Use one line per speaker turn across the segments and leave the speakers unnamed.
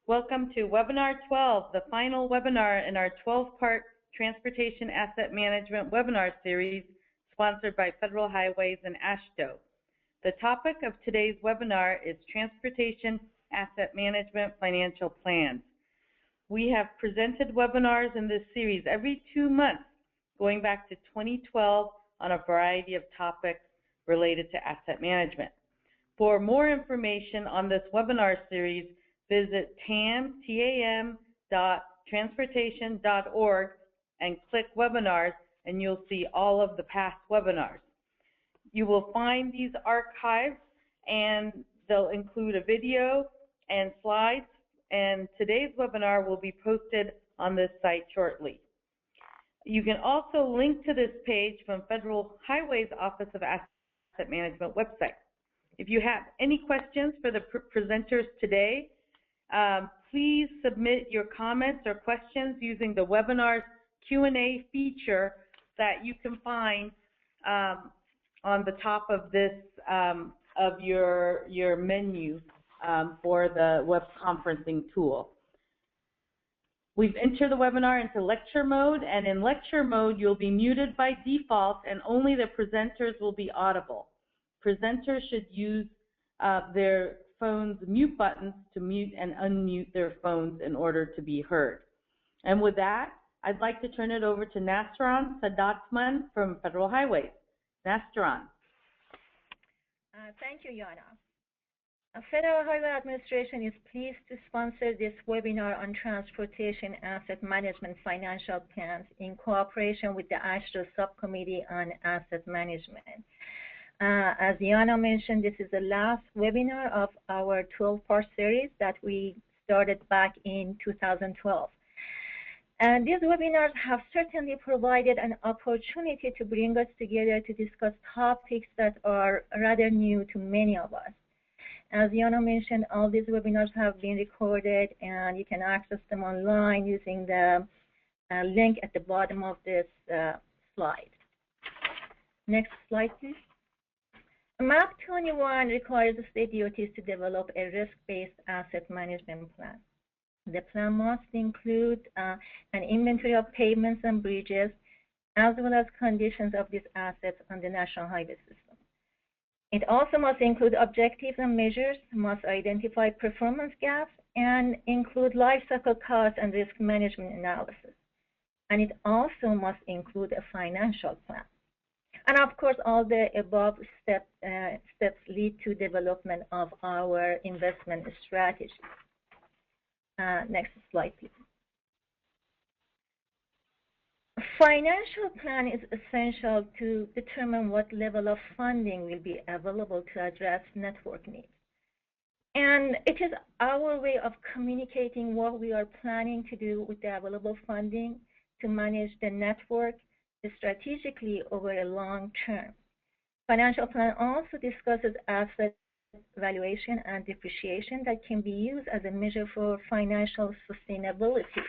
Welcome to Webinar 12, the final webinar in our 12-part Transportation Asset Management webinar series sponsored by Federal Highways and AASHTO. The topic of today's webinar is Transportation Asset Management Financial Plans. We have presented webinars in this series every 2 months, going back to 2012 on a variety of topics related to asset management. For more information on this webinar series, visit tam.transportation.org and click webinars, and you'll see all of the past webinars. You will find these archived, and they'll include a video and slides, and today's webinar will be posted on this site shortly. You can also link to this page from Federal Highways Office of Asset Management website. If you have any questions for the presenters today, please submit your comments or questions using the webinar's Q&A feature that you can find on the top of this of your menu for the web conferencing tool. We've entered the webinar into lecture mode, and in lecture mode you'll be muted by default and only the presenters will be audible. Presenters should use their phone's mute buttons to mute and unmute their phones in order to be heard. And with that, I'd like to turn it over to Nasran Sadatsman from Federal Highways. Nasran.
Thank you, Yana. Federal Highway Administration is pleased to sponsor this webinar on Transportation Asset Management Financial Plans in cooperation with the AASHTO Subcommittee on Asset Management. As Yana mentioned, this is the last webinar of our 12-part series that we started back in 2012. And these webinars have certainly provided an opportunity to bring us together to discuss topics that are rather new to many of us. As Yana mentioned, all these webinars have been recorded, and you can access them online using the link at the bottom of this slide. Next slide, please. MAP 21 requires the state DOTs to develop a risk-based asset management plan. The plan must include an inventory of pavements and bridges, as well as conditions of these assets on the national highway system. It also must include objectives and measures, must identify performance gaps, and include life cycle cost and risk management analysis. And it also must include a financial plan. And of course, all the above steps lead to development of our investment strategy. Next slide, please. A financial plan is essential to determine what level of funding will be available to address network needs. And it is our way of communicating what we are planning to do with the available funding to manage the network strategically over a long term. Financial plan also discusses asset valuation and depreciation that can be used as a measure for financial sustainability.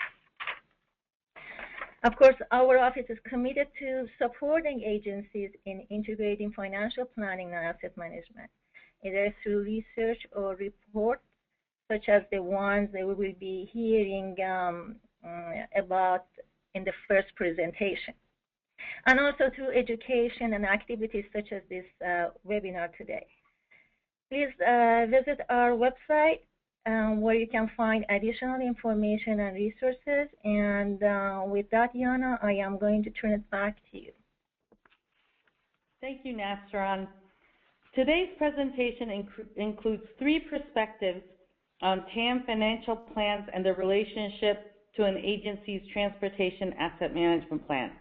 Of course, our office is committed to supporting agencies in integrating financial planning and asset management, either through research or reports, such as the ones that we will be hearing about in the first presentation, and also through education and activities such as this webinar today. Please visit our website where you can find additional information and resources. And with that, Yana, I am going to turn it back to you.
Thank you, Nasran. Today's presentation includes 3 perspectives on TAM financial plans and their relationship to an agency's transportation asset management plan.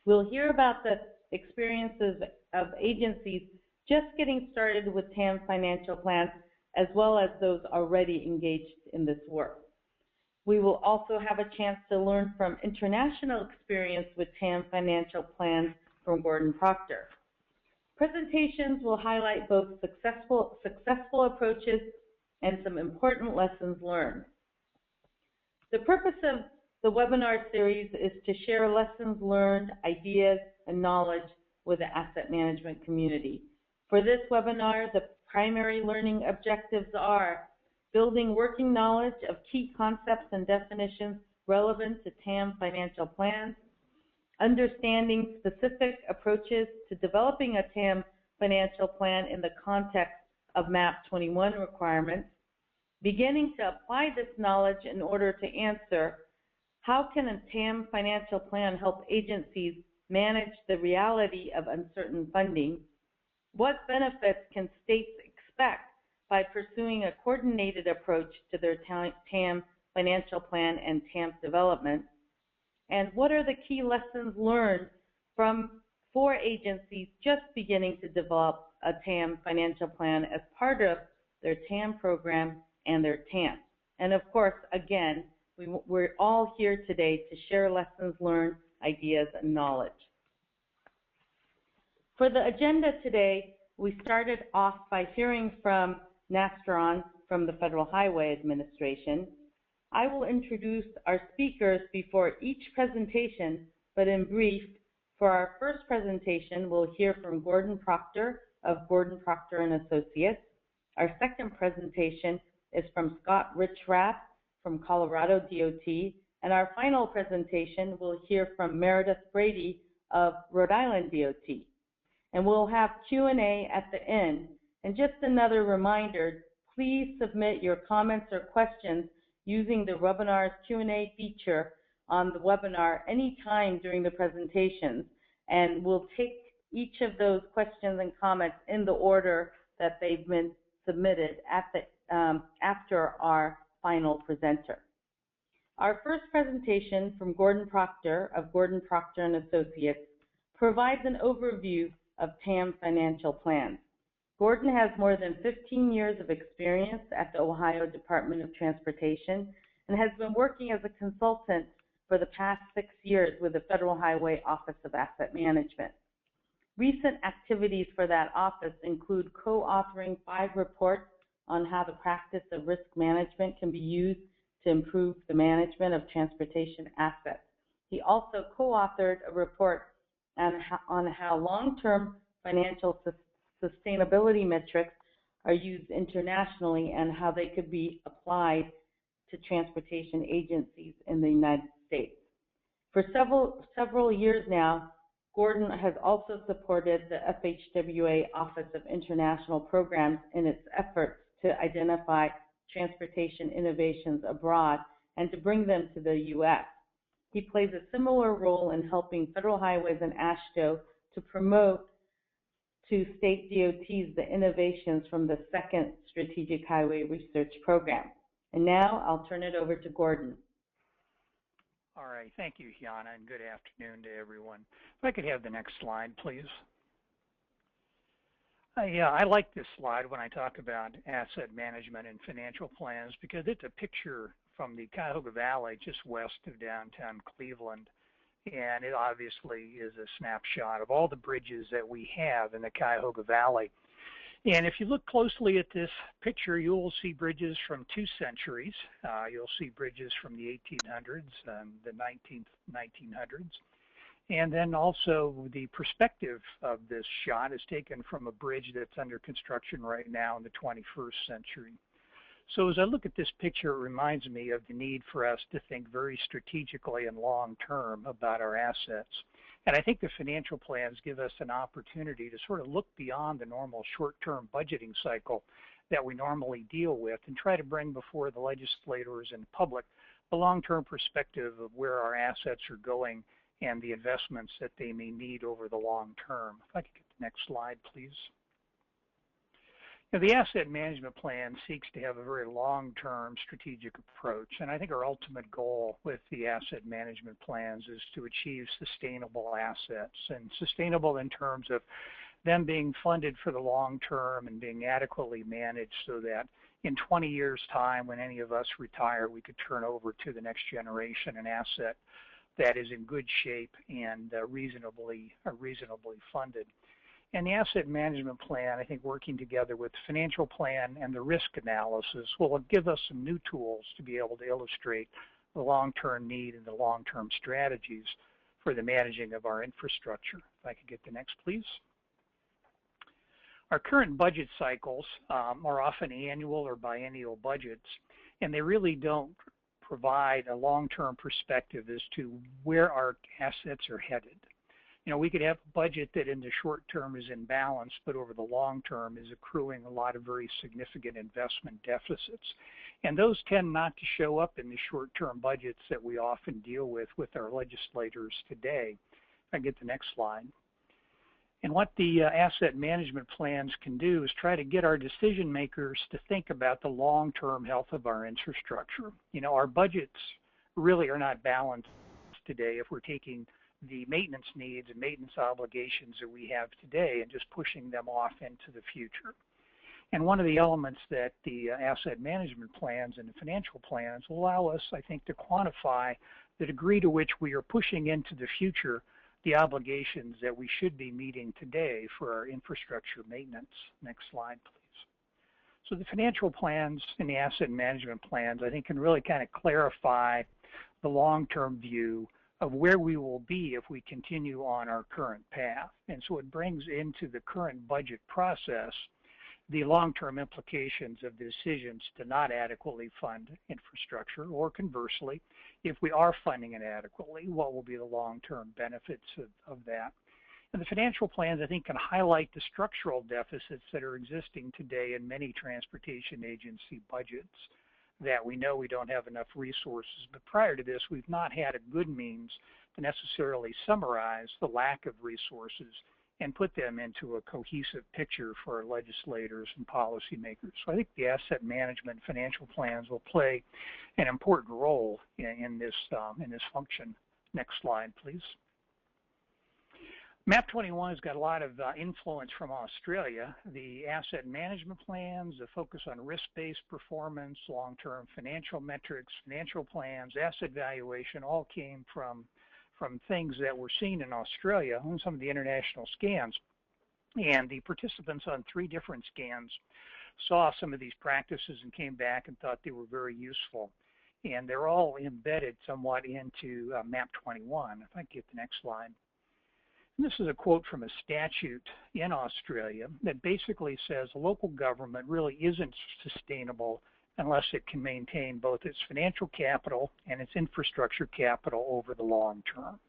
We'll hear about the experiences of agencies just getting started with TAM financial plans, as well as those already engaged in this work. We will also have a chance to learn from international experience with TAM financial plans from Gordon Proctor. Presentations will highlight both successful approaches and some important lessons learned. The purpose of the webinar series is to share lessons learned, ideas, and knowledge with the asset management community. For this webinar, the primary learning objectives are building working knowledge of key concepts and definitions relevant to TAM financial plans, understanding specific approaches to developing a TAM financial plan in the context of MAP 21 requirements, beginning to apply this knowledge in order to answer how can a TAM financial plan help agencies manage the reality of uncertain funding, what benefits can states expect by pursuing a coordinated approach to their TAM financial plan and TAM development, and what are the key lessons learned for agencies just beginning to develop a TAM financial plan as part of their TAM program and their TAM. And of course, again, we're all here today to share lessons learned, ideas, and knowledge. For the agenda today, we started off by hearing from Nastron from the Federal Highway Administration. I will introduce our speakers before each presentation, but in brief, for our first presentation, we'll hear from Gordon Proctor of Gordon Proctor and Associates. Our second presentation is from Scott Richrath from Colorado DOT, and our final presentation we'll hear from Meredith Brady of Rhode Island DOT. And we'll have Q&A at the end. And just another reminder, please submit your comments or questions using the webinar's Q&A feature on the webinar anytime during the presentations, and we'll take each of those questions and comments in the order that they've been submitted at after our final presenter. Our first presentation from Gordon Proctor of Gordon Proctor and Associates provides an overview of TAM financial plans. Gordon has more than 15 years of experience at the Ohio Department of Transportation and has been working as a consultant for the past 6 years with the Federal Highway Office of Asset Management. Recent activities for that office include co-authoring 5 reports on how the practice of risk management can be used to improve the management of transportation assets. He also co-authored a report on how long-term financial sustainability metrics are used internationally and how they could be applied to transportation agencies in the United States. For several years now, Gordon has also supported the FHWA Office of International Programs in its efforts to identify transportation innovations abroad and to bring them to the U.S. He plays a similar role in helping Federal Highways and AASHTO to promote to state DOTs the innovations from the second Strategic Highway Research Program. And now I'll turn it over to Gordon.
All right, thank you, Hyana, and good afternoon to everyone. If I could have the next slide, please. I like this slide when I talk about asset management and financial plans because it's a picture from the Cuyahoga Valley just west of downtown Cleveland. And it obviously is a snapshot of all the bridges that we have in the Cuyahoga Valley. And if you look closely at this picture, you will see bridges from 2 centuries. You'll see bridges from the 1800s and the 1900s. And then also the perspective of this shot is taken from a bridge that's under construction right now in the 21st century. So as I look at this picture, it reminds me of the need for us to think very strategically and long-term about our assets. And I think the financial plans give us an opportunity to sort of look beyond the normal short-term budgeting cycle that we normally deal with and try to bring before the legislators and public a long-term perspective of where our assets are going and the investments that they may need over the long term. If I could get the next slide, please. Now, the asset management plan seeks to have a very long-term strategic approach, and I think our ultimate goal with the asset management plans is to achieve sustainable assets, and sustainable in terms of them being funded for the long term and being adequately managed so that in 20 years' time, when any of us retire, we could turn over to the next generation an asset that is in good shape and reasonably funded. And the asset management plan, I think working together with the financial plan and the risk analysis will give us some new tools to be able to illustrate the long-term need and the long-term strategies for the managing of our infrastructure. If I could get the next, please. Our current budget cycles are often annual or biennial budgets, and they really don't provide a long-term perspective as to where our assets are headed. You know, we could have a budget that in the short term is in balance, but over the long term is accruing a lot of very significant investment deficits. And those tend not to show up in the short-term budgets that we often deal with our legislators today. If I get the next slide. And what the asset management plans can do is try to get our decision makers to think about the long-term health of our infrastructure. You know, our budgets really are not balanced today if we're taking the maintenance needs and maintenance obligations that we have today and just pushing them off into the future. And one of the elements that the asset management plans and the financial plans will allow us, I think, to quantify the degree to which we are pushing into the future the obligations that we should be meeting today for our infrastructure maintenance. Next slide, please. So the financial plans and the asset management plans, I think, can really kind of clarify the long-term view of where we will be if we continue on our current path. And so it brings into the current budget process the long-term implications of the decisions to not adequately fund infrastructure, or conversely, if we are funding it adequately, what will be the long-term benefits of that. And the financial plans, I think, can highlight the structural deficits that are existing today in many transportation agency budgets, that we know we don't have enough resources. But prior to this, we've not had a good means to necessarily summarize the lack of resources and put them into a cohesive picture for our legislators and policymakers. So I think the asset management financial plans will play an important role in this function. Next slide, please. MAP 21 has got a lot of influence from Australia. The asset management plans, the focus on risk-based performance, long-term financial metrics, financial plans, asset valuation, all came from things that were seen in Australia on some of the international scans. And the participants on 3 different scans saw some of these practices and came back and thought they were very useful. And they're all embedded somewhat into MAP 21. If I can get the next slide. And this is a quote from a statute in Australia that basically says local government really isn't sustainable unless it can maintain both its financial capital and its infrastructure capital over the long term.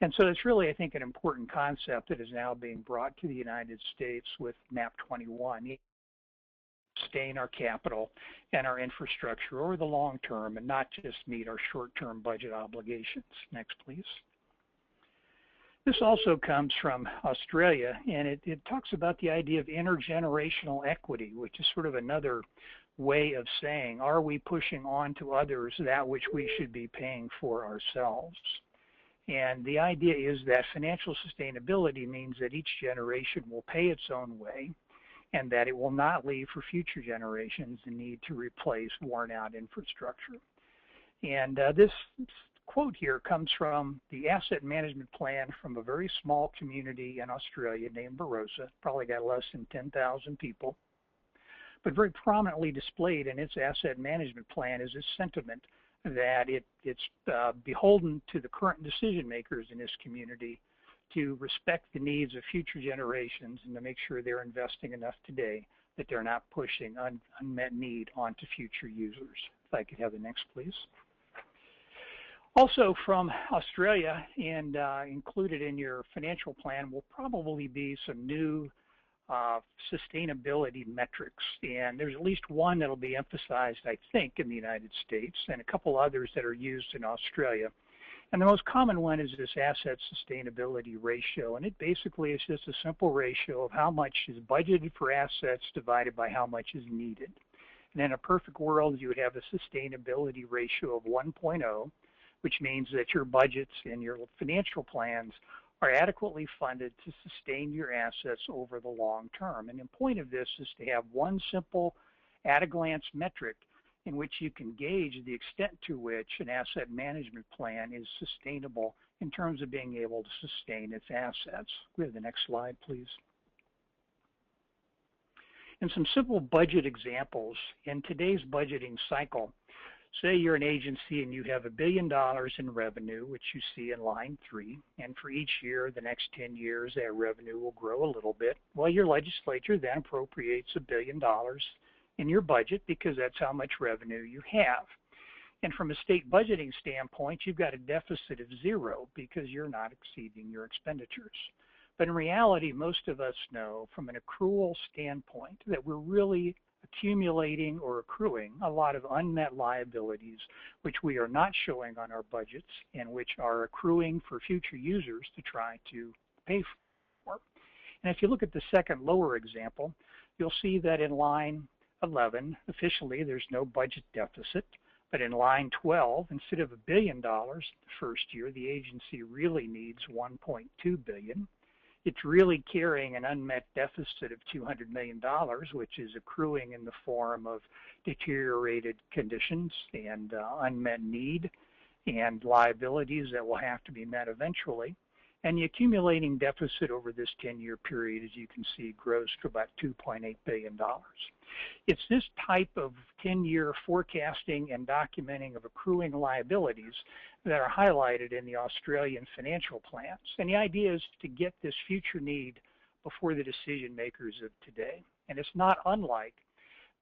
And so it's really, I think, an important concept that is now being brought to the United States with MAP 21. Sustain our capital and our infrastructure over the long term and not just meet our short-term budget obligations. Next, please. This also comes from Australia, and it talks about the idea of intergenerational equity, which is sort of another way of saying, are we pushing on to others that which we should be paying for ourselves? And the idea is that financial sustainability means that each generation will pay its own way and that it will not leave for future generations the need to replace worn-out infrastructure. And this quote here comes from the asset management plan from a very small community in Australia named Barossa, probably got less than 10,000 people. But very prominently displayed in its asset management plan is this sentiment that it's beholden to the current decision makers in this community to respect the needs of future generations and to make sure they're investing enough today that they're not pushing unmet need onto future users. If I could have the next, please. Also from Australia and included in your financial plan will probably be some new sustainability metrics, and there's at least one that'll be emphasized, I think, in the United States, and a couple others that are used in Australia. And the most common one is this asset sustainability ratio, and it basically is just a simple ratio of how much is budgeted for assets divided by how much is needed. And in a perfect world, you would have a sustainability ratio of 1.0, which means that your budgets and your financial plans are adequately funded to sustain your assets over the long term. And the point of this is to have one simple at-a-glance metric in which you can gauge the extent to which an asset management plan is sustainable in terms of being able to sustain its assets. We have the next slide, please. And some simple budget examples in today's budgeting cycle. Say you're an agency and you have $1 billion in revenue, which you see in line 3, and for each year, the next 10 years, that revenue will grow a little bit. Well, your legislature then appropriates $1 billion in your budget because that's how much revenue you have. And from a state budgeting standpoint, you've got a deficit of 0 because you're not exceeding your expenditures. But in reality, most of us know from an accrual standpoint that we're really accumulating or accruing a lot of unmet liabilities, which we are not showing on our budgets and which are accruing for future users to try to pay for. And if you look at the second lower example, you'll see that in line 11, officially there's no budget deficit. But in line 12, instead of $1 billion the first year, the agency really needs $1.2 billion. It's really carrying an unmet deficit of $200 million, which is accruing in the form of deteriorated conditions and unmet need and liabilities that will have to be met eventually. And the accumulating deficit over this 10-year period, as you can see, grows to about $2.8 billion. It's this type of 10-year forecasting and documenting of accruing liabilities that are highlighted in the Australian financial plans. And the idea is to get this future need before the decision makers of today. And it's not unlike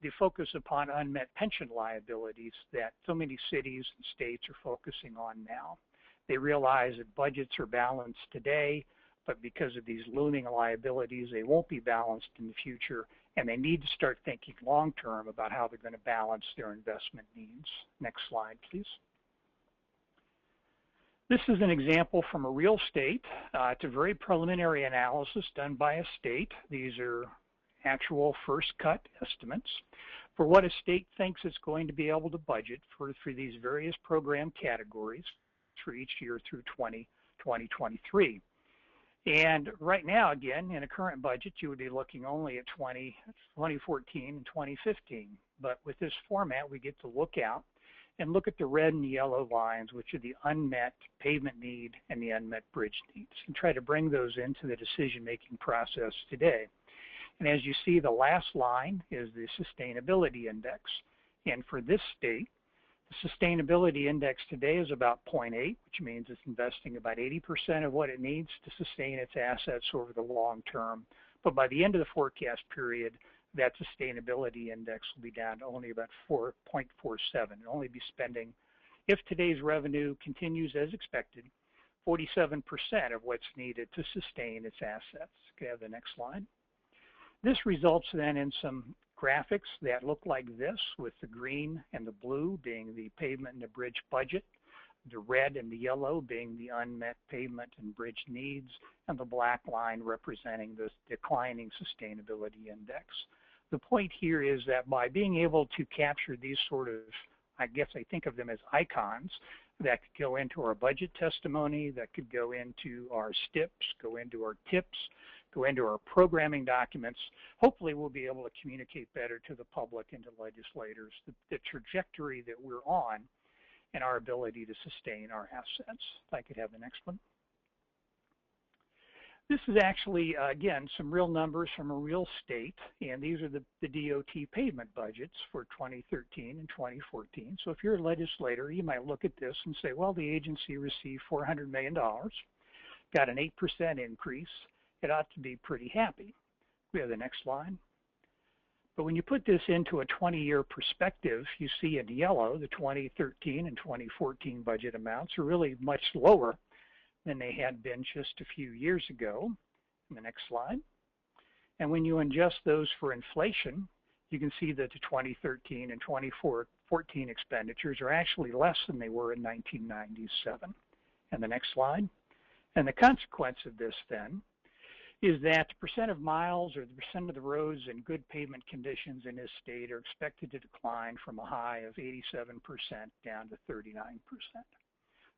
the focus upon unmet pension liabilities that so many cities and states are focusing on now. They realize that budgets are balanced today, but because of these looming liabilities, they won't be balanced in the future, and they need to start thinking long-term about how they're going to balance their investment needs. Next slide, please. This is an example from a real state. It's a very preliminary analysis done by a state. These are actual first cut estimates for what a state thinks it's going to be able to budget for these various program categories for each year through 2023. And right now, again, in a current budget, you would be looking only at 2014 and 2015. But with this format, we get to look out and look at the red and yellow lines, which are the unmet pavement need and the unmet bridge needs, and try to bring those into the decision-making process today. And as you see, the last line is the sustainability index. And for this state, the sustainability index today is about 0.8, which means it's investing about 80% of what it needs to sustain its assets over the long term. But by the end of the forecast period, that sustainability index will be down to only about 4.47. It'll only be spending, if today's revenue continues as expected, 47% of what's needed to sustain its assets. Can I have the next slide? This results then in some graphics that look like this, with the green and the blue being the pavement and the bridge budget, the red and the yellow being the unmet pavement and bridge needs, and the black line representing the declining sustainability index. The point here is that by being able to capture these sort of, I guess I think of them as icons, that could go into our budget testimony, that could go into our STIPs, go into our TIPs, go into our programming documents. Hopefully we'll be able to communicate better to the public and to legislators the trajectory that we're on and our ability to sustain our assets. If I could have the next one. This is actually, again, some real numbers from a real state, and these are the DOT pavement budgets for 2013 and 2014. So if you're a legislator, you might look at this and say, well, the agency received $400 million, got an 8% increase. It ought to be pretty happy. We have the next slide. But when you put this into a 20-year perspective, you see in yellow the 2013 and 2014 budget amounts are really much lower than they had been just a few years ago. In the next slide. And when you adjust those for inflation, you can see that the 2013 and 2014 expenditures are actually less than they were in 1997. And the next slide. And the consequence of this then is that the percent of miles or the percent of the roads in good pavement conditions in this state are expected to decline from a high of 87% down to 39%.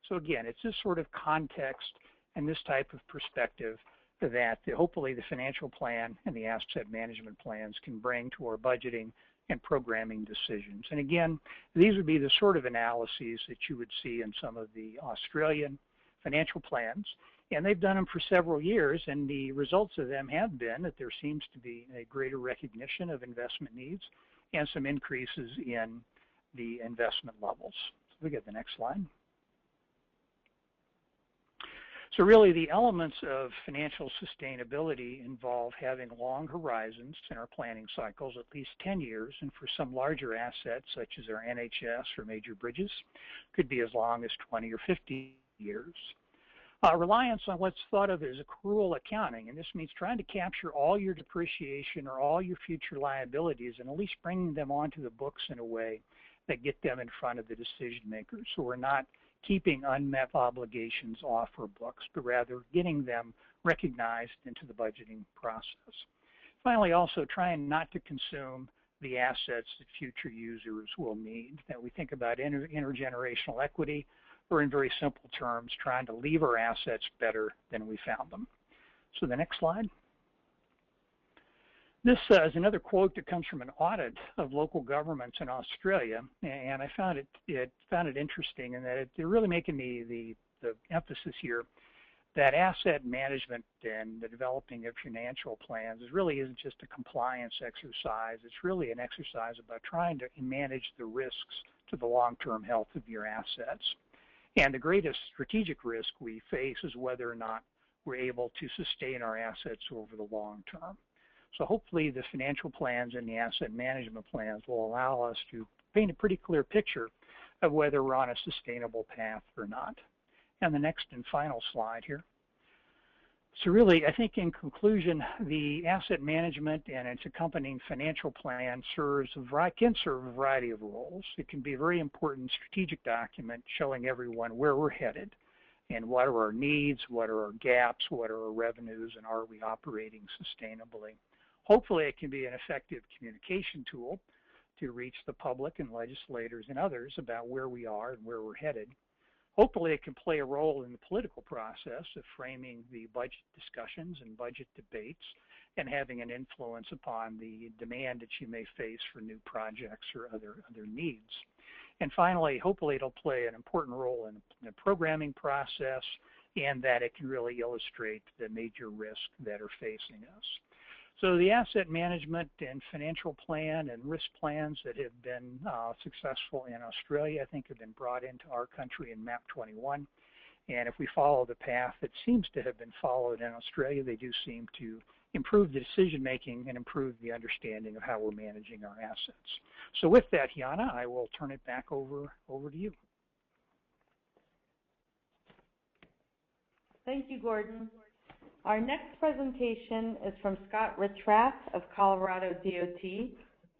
So again, it's this sort of context and this type of perspective that hopefully the financial plan and the asset management plans can bring to our budgeting and programming decisions. And again, these would be the sort of analyses that you would see in some of the Australian financial plans. And they've done them for several years, and the results of them have been that there seems to be a greater recognition of investment needs and some increases in the investment levels. So we get the next slide. So really the elements of financial sustainability involve having long horizons in our planning cycles, at least 10 years, and for some larger assets such as our NHS or major bridges, could be as long as 20 or 50 years. Reliance on what's thought of as accrual accounting, and this means trying to capture all your depreciation or all your future liabilities and at least bringing them onto the books in a way that get them in front of the decision makers. So we're not keeping unmet obligations off our books, but rather getting them recognized into the budgeting process. Finally, also trying not to consume the assets that future users will need, that we think about intergenerational equity, or in very simple terms, trying to leave our assets better than we found them. So the next slide. This is another quote that comes from an audit of local governments in Australia, and I found it interesting in that they're really making the emphasis here that asset management and the developing of financial plans really isn't just a compliance exercise. It's really an exercise about trying to manage the risks to the long-term health of your assets. And the greatest strategic risk we face is whether or not we're able to sustain our assets over the long term. So hopefully the financial plans and the asset management plans will allow us to paint a pretty clear picture of whether we're on a sustainable path or not. And the next and final slide here. So really, I think in conclusion, the asset management and its accompanying financial plan can serve a variety of roles. It can be a very important strategic document showing everyone where we're headed and what are our needs, what are our gaps, what are our revenues, and are we operating sustainably. Hopefully it can be an effective communication tool to reach the public and legislators and others about where we are and where we're headed. Hopefully it can play a role in the political process of framing the budget discussions and budget debates and having an influence upon the demand that you may face for new projects or other needs. And finally, hopefully it'll play an important role in the programming process and that it can really illustrate the major risks that are facing us. So the asset management and financial plan and risk plans that have been successful in Australia, I think have been brought into our country in MAP 21. And if we follow the path that seems to have been followed in Australia, they do seem to improve the decision making and improve the understanding of how we're managing our assets. So with that, Yana, I will turn it back over to you.
Thank you, Gordon. Our next presentation is from Scott Richrath of Colorado DOT.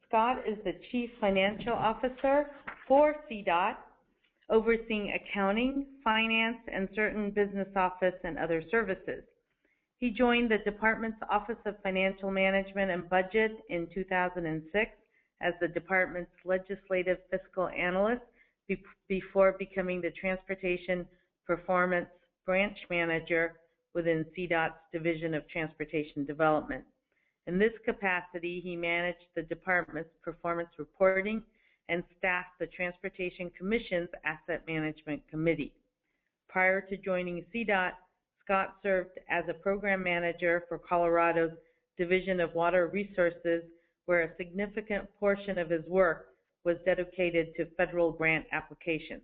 Scott is the Chief Financial Officer for CDOT, overseeing accounting, finance, and certain business office and other services. He joined the department's Office of Financial Management and Budget in 2006 as the department's legislative fiscal analyst before becoming the Transportation Performance Branch Manager within CDOT's Division of Transportation Development. In this capacity, he managed the department's performance reporting and staffed the Transportation Commission's Asset Management Committee. Prior to joining CDOT, Scott served as a program manager for Colorado's Division of Water Resources, where a significant portion of his work was dedicated to federal grant applications.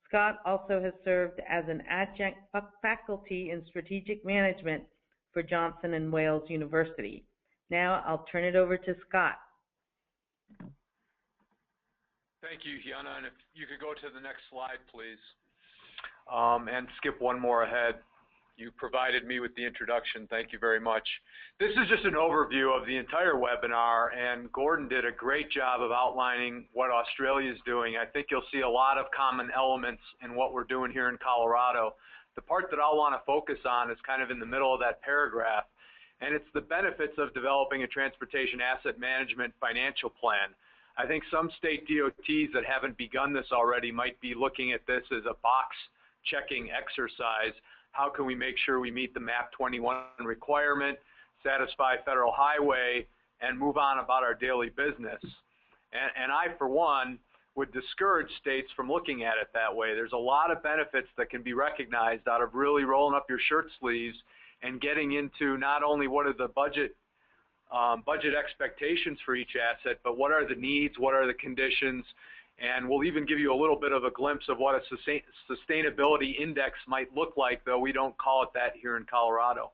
Scott also has served as an adjunct faculty in strategic management for Johnson & Wales University. Now I'll turn it over to Scott.
Thank you, Yana, and if you could go to the next slide, please, and skip one more ahead. You provided me with the introduction. Thank you very much. This is just an overview of the entire webinar, and Gordon did a great job of outlining what Australia is doing. I think you'll see a lot of common elements in what we're doing here in Colorado. The part that I'll want to focus on is kind of in the middle of that paragraph, and it's the benefits of developing a transportation asset management financial plan. I think some state DOTs that haven't begun this already might be looking at this as a box checking exercise. How can we make sure we meet the MAP 21 requirement, satisfy federal highway, and move on about our daily business? And I, for one, would discourage states from looking at it that way. There's a lot of benefits that can be recognized out of really rolling up your shirt sleeves and getting into not only what are the budget expectations for each asset, but what are the needs, what are the conditions, And we'll even give you a little bit of a glimpse of what a sustainability index might look like, though we don't call it that here in Colorado.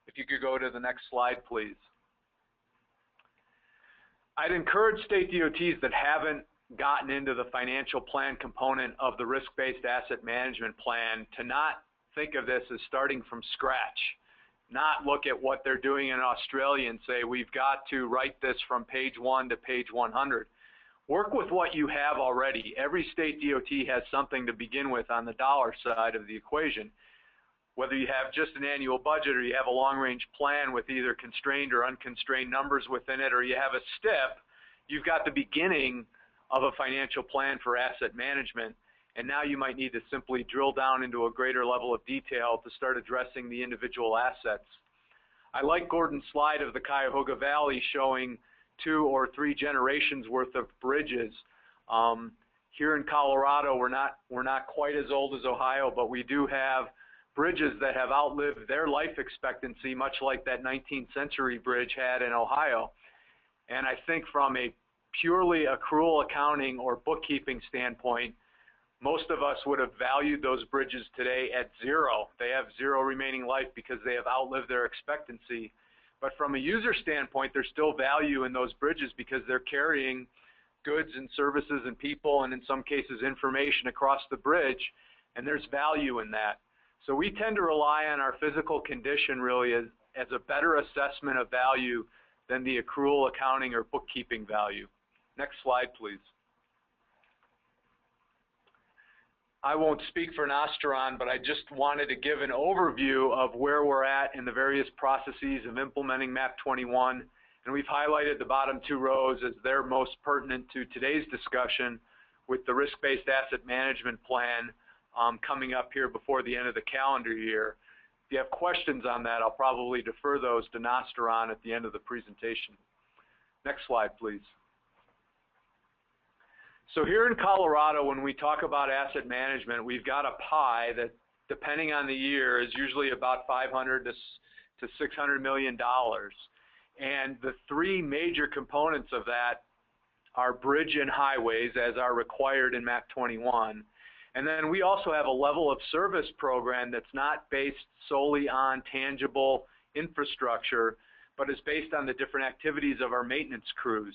If you could go to the next slide, please. I'd encourage state DOTs that haven't gotten into the financial plan component of the risk-based asset management plan to not think of this as starting from scratch, not look at what they're doing in Australia and say, we've got to write this from page 1 to page 100. Work with what you have already. Every state DOT has something to begin with on the dollar side of the equation. Whether you have just an annual budget or you have a long-range plan with either constrained or unconstrained numbers within it, or you have a STIP, you've got the beginning of a financial plan for asset management, and now you might need to simply drill down into a greater level of detail to start addressing the individual assets. I like Gordon's slide of the Cuyahoga Valley showing 2 or 3 generations worth of bridges. Here in Colorado, we're not quite as old as Ohio, but we do have bridges that have outlived their life expectancy, much like that 19th century bridge had in Ohio. And I think from a purely accrual accounting or bookkeeping standpoint, most of us would have valued those bridges today at 0. They have 0 remaining life because they have outlived their expectancy. But from a user standpoint, there's still value in those bridges because they're carrying goods and services and people, and in some cases information across the bridge, and there's value in that. So we tend to rely on our physical condition really as a better assessment of value than the accrual accounting or bookkeeping value. Next slide, please. I won't speak for Nostron, but I just wanted to give an overview of where we're at in the various processes of implementing MAP 21, and we've highlighted the bottom 2 rows as they're most pertinent to today's discussion with the risk-based asset management plan coming up here before the end of the calendar year. If you have questions on that, I'll probably defer those to Nostron at the end of the presentation. Next slide, please. So here in Colorado, when we talk about asset management, we've got a pie that, depending on the year, is usually about $500 to $600 million. And the 3 major components of that are bridge and highways, as are required in MAP 21. And then we also have a level of service program that's not based solely on tangible infrastructure, but is based on the different activities of our maintenance crews.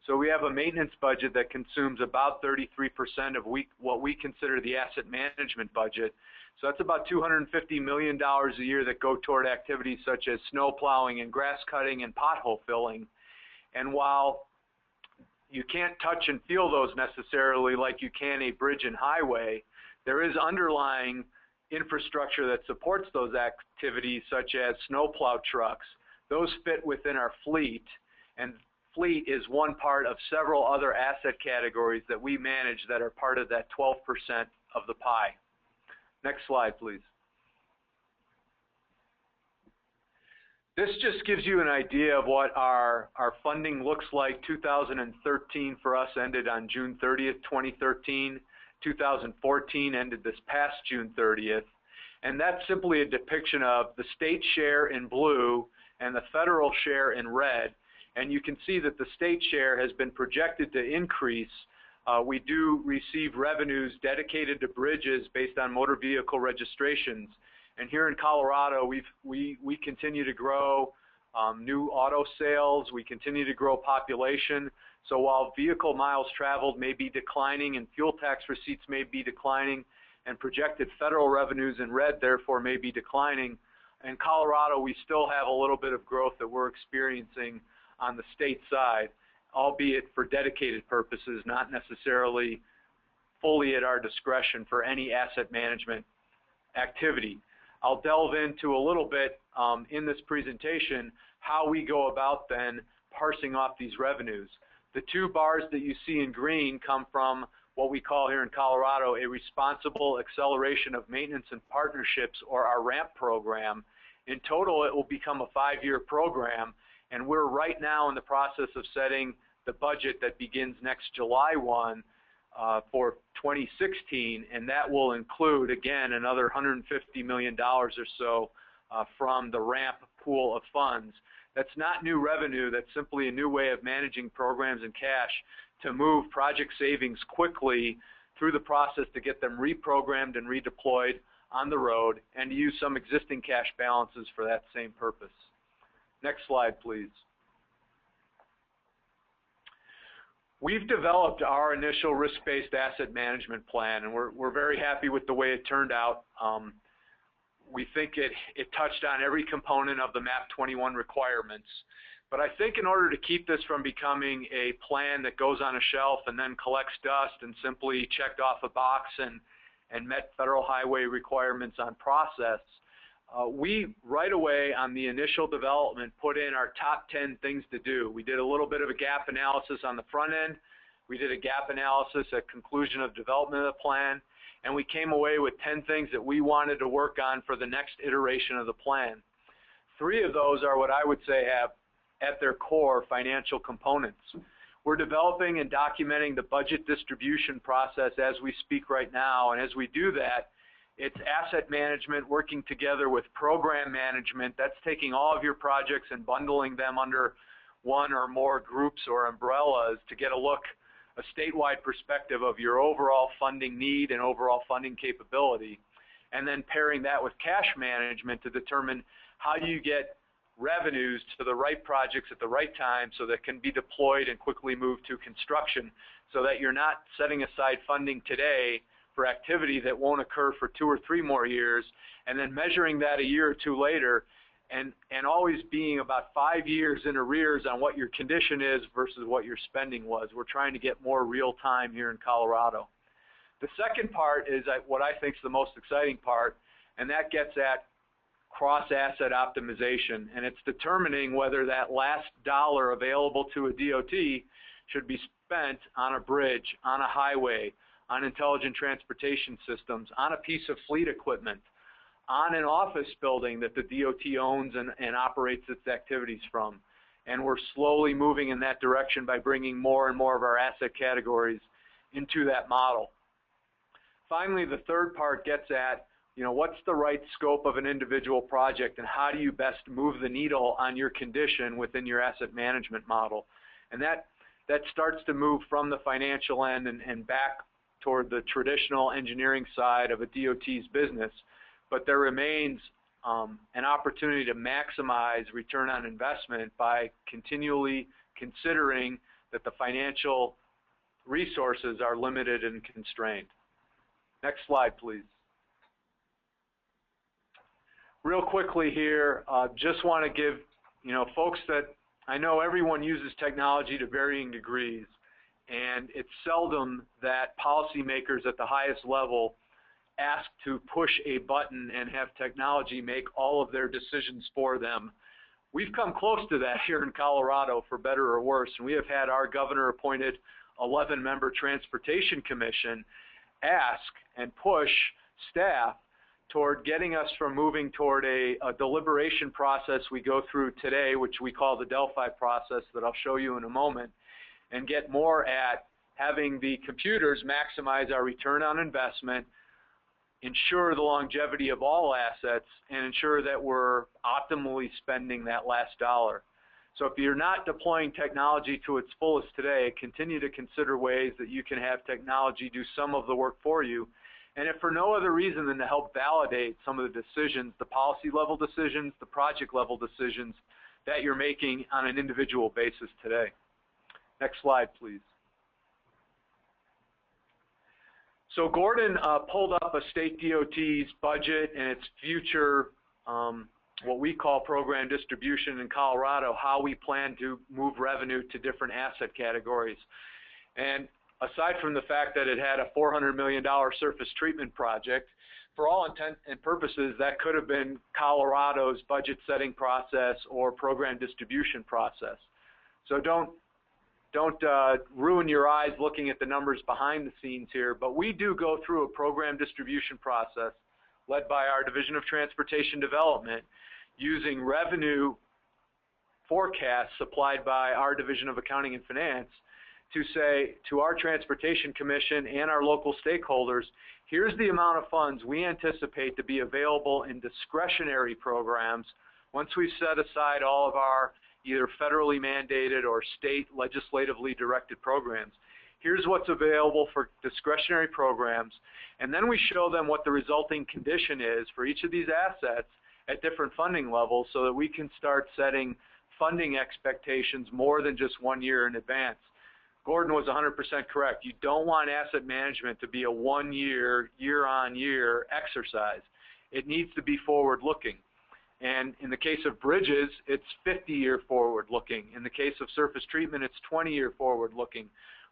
So we have a maintenance budget that consumes about 33% of what we consider the asset management budget. So that's about $250 million a year that go toward activities such as snow plowing and grass cutting and pothole filling. And while you can't touch and feel those necessarily like you can a bridge and highway, there is underlying infrastructure that supports those activities, such as snowplow trucks. Those fit within our fleet, and fleet is one part of several other asset categories that we manage that are part of that 12% of the pie. Next slide, please. This just gives you an idea of what our funding looks like. 2013 for us ended on June 30th, 2013. 2014 ended this past June 30th. And that's simply a depiction of the state share in blue and the federal share in red. And you can see that the state share has been projected to increase. We do receive revenues dedicated to bridges based on motor vehicle registrations. And here in Colorado, we continue to grow new auto sales. We continue to grow population. So while vehicle miles traveled may be declining and fuel tax receipts may be declining, and projected federal revenues in red therefore may be declining, in Colorado we still have a little bit of growth that we're experiencing on the state side, albeit for dedicated purposes, not necessarily fully at our discretion for any asset management activity. I'll delve into a little bit in this presentation how we go about then parsing off these revenues. The 2 bars that you see in green come from what we call here in Colorado a responsible acceleration of maintenance and partnerships, or our RAMP program. In total, it will become a 5-year program, and we're right now in the process of setting the budget that begins next July 1 for 2016, and that will include, again, another $150 million or so from the RAMP pool of funds. That's not new revenue, that's simply a new way of managing programs and cash to move project savings quickly through the process to get them reprogrammed and redeployed on the road, and to use some existing cash balances for that same purpose. Next slide, please. We've developed our initial risk-based asset management plan, and we're very happy with the way it turned out. We think it touched on every component of the MAP 21 requirements. But I think in order to keep this from becoming a plan that goes on a shelf and then collects dust and simply checked off a box and met federal highway requirements on process, we right away on the initial development put in our top 10 things to do. We did a little bit of a gap analysis on the front end. We did a gap analysis at conclusion of development of the plan, and we came away with 10 things that we wanted to work on for the next iteration of the plan. 3 of those are what I would say have at their core financial components. We're developing and documenting the budget distribution process as we speak right now, and as we do that, it's asset management working together with program management. That's taking all of your projects and bundling them under one or more groups or umbrellas to get a statewide perspective of your overall funding need and overall funding capability, and then pairing that with cash management to determine how you get revenues to the right projects at the right time so that can be deployed and quickly move to construction, so that you're not setting aside funding today for activity that won't occur for 2 or 3 more years, and then measuring that a year or 2 later, and always being about 5 years in arrears on what your condition is versus what your spending was. We're trying to get more real time here in Colorado. The second part is what I think is the most exciting part, and that gets at cross-asset optimization, and it's determining whether that last dollar available to a DOT should be spent on a bridge, on a highway, on intelligent transportation systems, on a piece of fleet equipment, on an office building that the DOT owns and operates its activities from. And we're slowly moving in that direction by bringing more and more of our asset categories into that model. Finally, the third part gets at, what's the right scope of an individual project, and how do you best move the needle on your condition within your asset management model? And that starts to move from the financial end and back toward the traditional engineering side of a DOT's business. But there remains an opportunity to maximize return on investment by continually considering that the financial resources are limited and constrained. Next slide, please. Real quickly here, just want to give, folks that I know everyone uses technology to varying degrees, and it's seldom that policymakers at the highest level ask to push a button and have technology make all of their decisions for them. We've come close to that here in Colorado, for better or worse, and we have had our governor-appointed 11-member Transportation Commission ask and push staff toward getting us from moving toward a deliberation process we go through today, which we call the Delphi process that I'll show you in a moment, and get more at having the computers maximize our return on investment, ensure the longevity of all assets, and ensure that we're optimally spending that last dollar. So if you're not deploying technology to its fullest today, continue to consider ways that you can have technology do some of the work for you. And if for no other reason than to help validate some of the decisions, the policy level decisions, the project level decisions that you're making on an individual basis today. Next slide, please. So Gordon pulled up a state DOT's budget and its future, what we call program distribution in Colorado, how we plan to move revenue to different asset categories. And aside from the fact that it had a $400 million surface treatment project, for all intent and purposes, that could have been Colorado's budget setting process or program distribution process. So don't ruin your eyes looking at the numbers behind the scenes here, but we do go through a program distribution process led by our Division of Transportation Development using revenue forecasts supplied by our Division of Accounting and Finance to say to our Transportation Commission and our local stakeholders, here's the amount of funds we anticipate to be available in discretionary programs once we've set aside all of our either federally mandated or state legislatively directed programs. Here's what's available for discretionary programs, and then we show them what the resulting condition is for each of these assets at different funding levels so that we can start setting funding expectations more than just 1 year in advance. Gordon was 100% correct. You don't want asset management to be a 1 year, year-on-year exercise. It needs to be forward-looking. And in the case of bridges, it's 50-year forward-looking. In the case of surface treatment, it's 20-year forward-looking.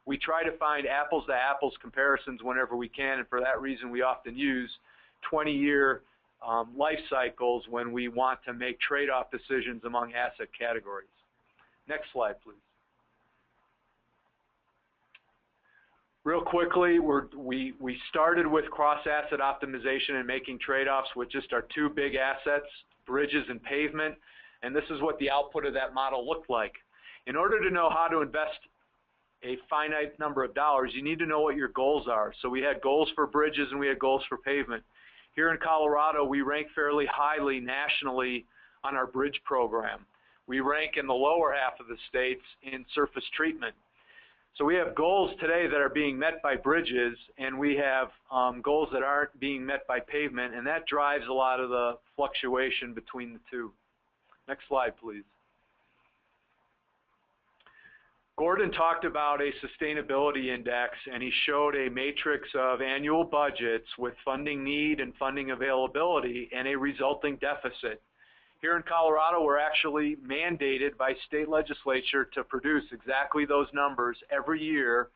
We try to find apples-to-apples comparisons whenever we can, and for that reason, we often use 20-year life cycles when we want to make trade-off decisions among asset categories. Next slide, please. Real quickly, we started with cross-asset optimization and making trade-offs with just our two big assets, bridges and pavement, and this is what the output of that model looked like. In order to know how to invest a finite number of dollars, you need to know what your goals are. So we had goals for bridges and we had goals for pavement. Here in Colorado, we rank fairly highly nationally on our bridge program. We rank in the lower half of the states in surface treatment. So we have goals today that are being met by bridges, and we have goals that aren't being met by pavement, and that drives a lot of the fluctuation between the two. Next slide, please. Gordon talked about a sustainability index, and he showed a matrix of annual budgets with funding need and funding availability and a resulting deficit. Here in Colorado, we're actually mandated by state legislature to produce exactly those numbers every year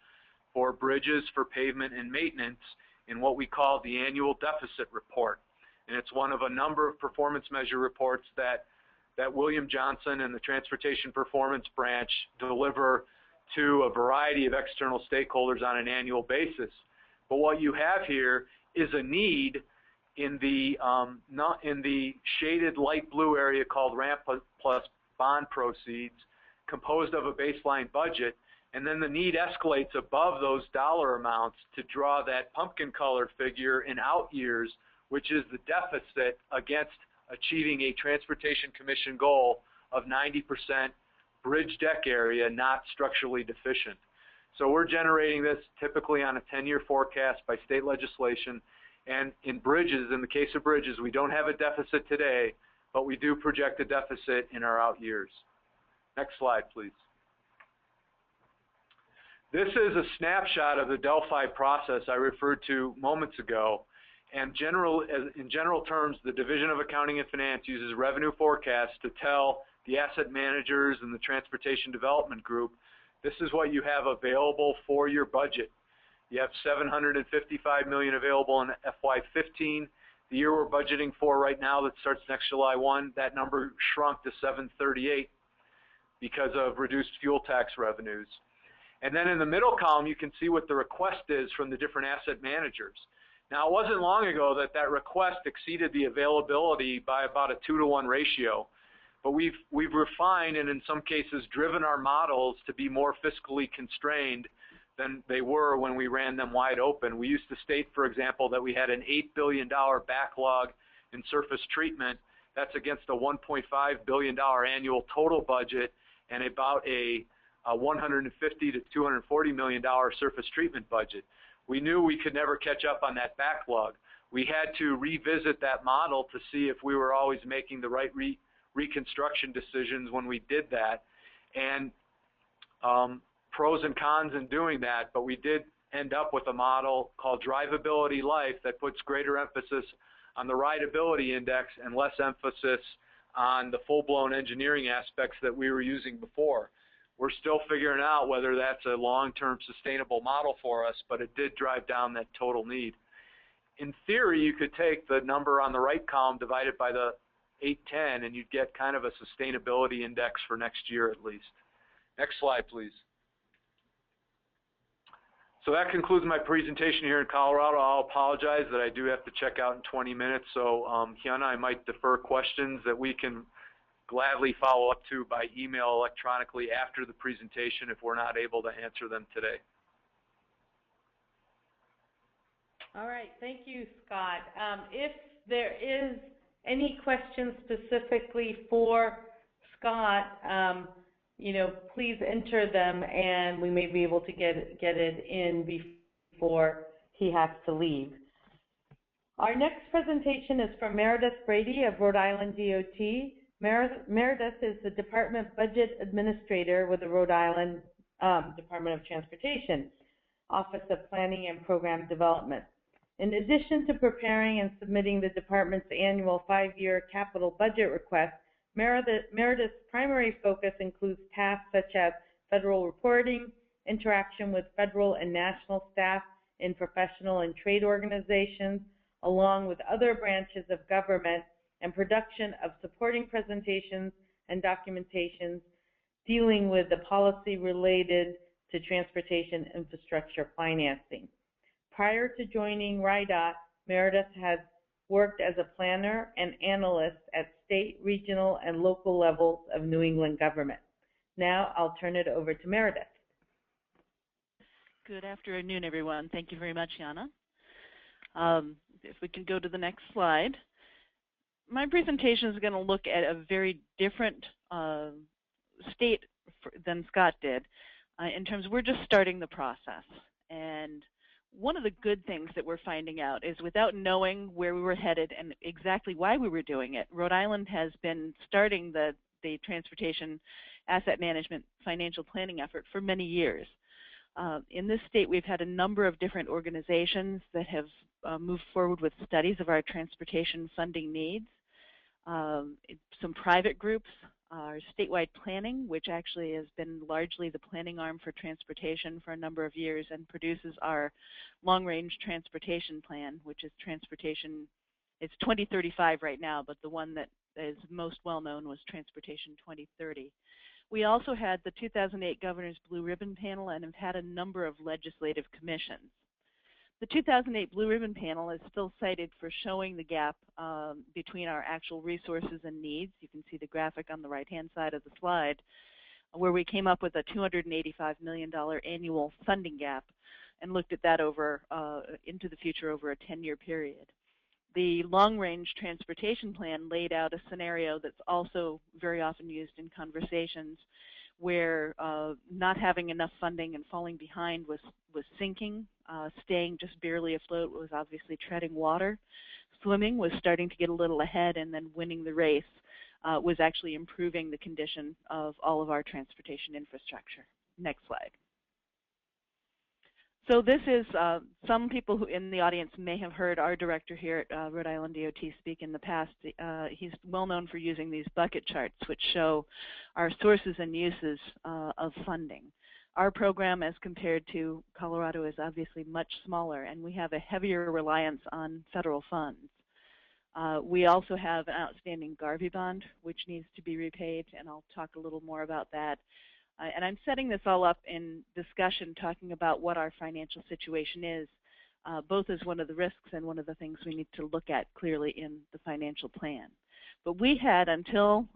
for bridges, for pavement, and maintenance in what we call the annual deficit report. And it's one of a number of performance measure reports that William Johnson and the Transportation Performance Branch deliver to a variety of external stakeholders on an annual basis. But what you have here is a need in the shaded light blue area called ramp plus bond proceeds, composed of a baseline budget, and then the need escalates above those dollar amounts to draw that pumpkin color figure in out years, which is the deficit against achieving a Transportation Commission goal of 90% bridge deck area not structurally deficient. So we're generating this typically on a 10-year forecast by state legislation. And in bridges, in the case of bridges, we don't have a deficit today, but we do project a deficit in our out years. Next slide, please. This is a snapshot of the Delphi process I referred to moments ago. And in general terms, the Division of Accounting and Finance uses revenue forecasts to tell the asset managers and the Transportation Development Group, this is what you have available for your budget. You have $755 million available in FY15. The year we're budgeting for right now that starts next July 1, that number shrunk to $738 because of reduced fuel tax revenues. And then in the middle column, you can see what the request is from the different asset managers. Now, it wasn't long ago that that request exceeded the availability by about a 2-to-1 ratio. But we've refined and in some cases driven our models to be more fiscally constrained than they were when we ran them wide open. We used to state, for example, that we had an $8 billion backlog in surface treatment. That's against a $1.5 billion annual total budget and about a $150 to $240 million surface treatment budget. We knew we could never catch up on that backlog. We had to revisit that model to see if we were always making the right reconstruction decisions when we did that. And pros and cons in doing that, but we did end up with a model called Drivability Life that puts greater emphasis on the rideability index and less emphasis on the full-blown engineering aspects that we were using before. We're still figuring out whether that's a long-term sustainable model for us, but it did drive down that total need. In theory, you could take the number on the right column divided by the 810 and you'd get kind of a sustainability index for next year at least. Next slide, please. So that concludes my presentation here in Colorado. I'll apologize that I do have to check out in 20 minutes. So Hyuna, I might defer questions that we can gladly follow up to by email electronically after the presentation if we're not able to answer them today.
All right, thank you, Scott. If there is any questions specifically for Scott, please enter them, and we may be able to get it in before he has to leave. Our next presentation is from Meredith Brady of Rhode Island DOT. Meredith is the Department Budget Administrator with the Rhode Island Department of Transportation, Office of Planning and Program Development. In addition to preparing and submitting the department's annual 5-year capital budget request, Meredith's primary focus includes tasks such as federal reporting, interaction with federal and national staff in professional and trade organizations, along with other branches of government, and production of supporting presentations and documentations dealing with the policy related to transportation infrastructure financing. Prior to joining RIDOT, Meredith has worked as a planner and analyst at state, regional, and local levels of New England government. Now I'll turn it over to Meredith.
Good afternoon, everyone. Thank you very much, Jana. If we can go to the next slide. My presentation is going to look at a very different state than Scott did. In terms of we're just starting the process. And one of the good things that we're finding out is without knowing where we were headed and exactly why we were doing it, Rhode Island has been starting the transportation asset management financial planning effort for many years. In this state, we've had a number of different organizations that have moved forward with studies of our transportation funding needs. Some private groups, our statewide planning, which actually has been largely the planning arm for transportation for a number of years and produces our long-range transportation plan, which is transportation, it's 2035 right now, but the one that is most well-known was Transportation 2030. We also had the 2008 Governor's Blue Ribbon Panel and have had a number of legislative commissions. The 2008 Blue Ribbon Panel is still cited for showing the gap between our actual resources and needs. You can see the graphic on the right-hand side of the slide, where we came up with a $285 million annual funding gap and looked at that over into the future over a 10-year period. The long-range transportation plan laid out a scenario that's also very often used in conversations where not having enough funding and falling behind was sinking. Staying just barely afloat was obviously treading water. Swimming was starting to get a little ahead, and then winning the race was actually improving the condition of all of our transportation infrastructure. Next slide. So this is, some people who in the audience may have heard our director here at Rhode Island DOT speak in the past. He's well known for using these bucket charts, which show our sources and uses of funding. Our program, as compared to Colorado, is obviously much smaller, and we have a heavier reliance on federal funds. We also have an outstanding Garvey bond, which needs to be repaid, and I'll talk a little more about that. And I'm setting this all up in discussion, talking about what our financial situation is, both as one of the risks and one of the things we need to look at clearly in the financial plan. But we had, until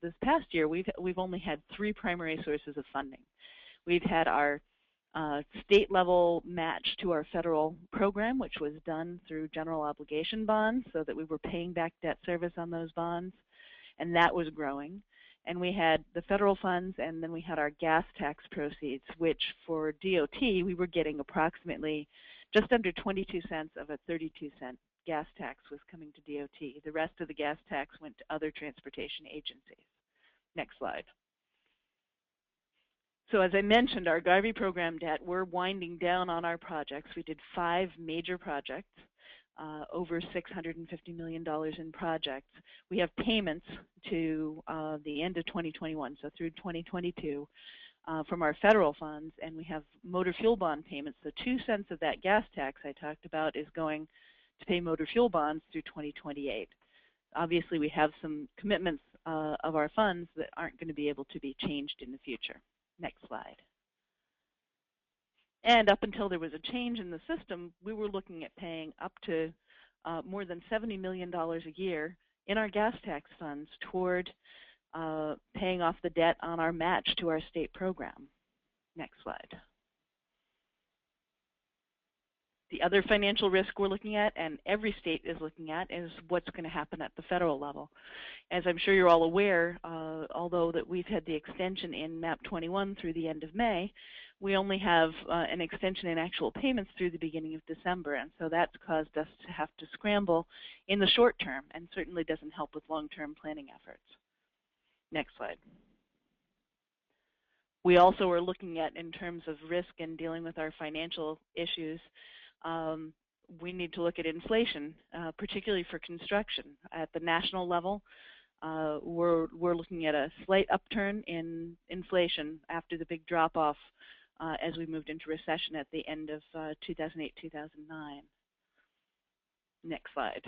this past year, we've only had 3 primary sources of funding. We've had our state level match to our federal program, which was done through general obligation bonds, so that we were paying back debt service on those bonds, and that was growing. And we had the federal funds, and then we had our gas tax proceeds, which for DOT, we were getting approximately just under 22 cents of a 32-cent gas tax was coming to DOT. The rest of the gas tax went to other transportation agencies. Next slide. So as I mentioned, our Garvey program debt, we're winding down on our projects. We did 5 major projects, over $650 million in projects. We have payments to the end of 2021, so through 2022, from our federal funds, and we have motor fuel bond payments. So 2 cents of that gas tax I talked about is going to pay motor fuel bonds through 2028. Obviously, we have some commitments of our funds that aren't going to be able to be changed in the future. Next slide. And up until there was a change in the system, we were looking at paying up to more than $70 million a year in our gas tax funds toward paying off the debt on our match to our state program. Next slide. The other financial risk we're looking at, and every state is looking at, is what's going to happen at the federal level. As I'm sure you're all aware, although that we've had the extension in MAP 21 through the end of May, we only have an extension in actual payments through the beginning of December, and so that's caused us to have to scramble in the short term and certainly doesn't help with long-term planning efforts. Next slide. We also are looking at, in terms of risk and dealing with our financial issues, we need to look at inflation, particularly for construction. At the national level, we're looking at a slight upturn in inflation after the big drop-off as we moved into recession at the end of 2008, 2009. Next slide.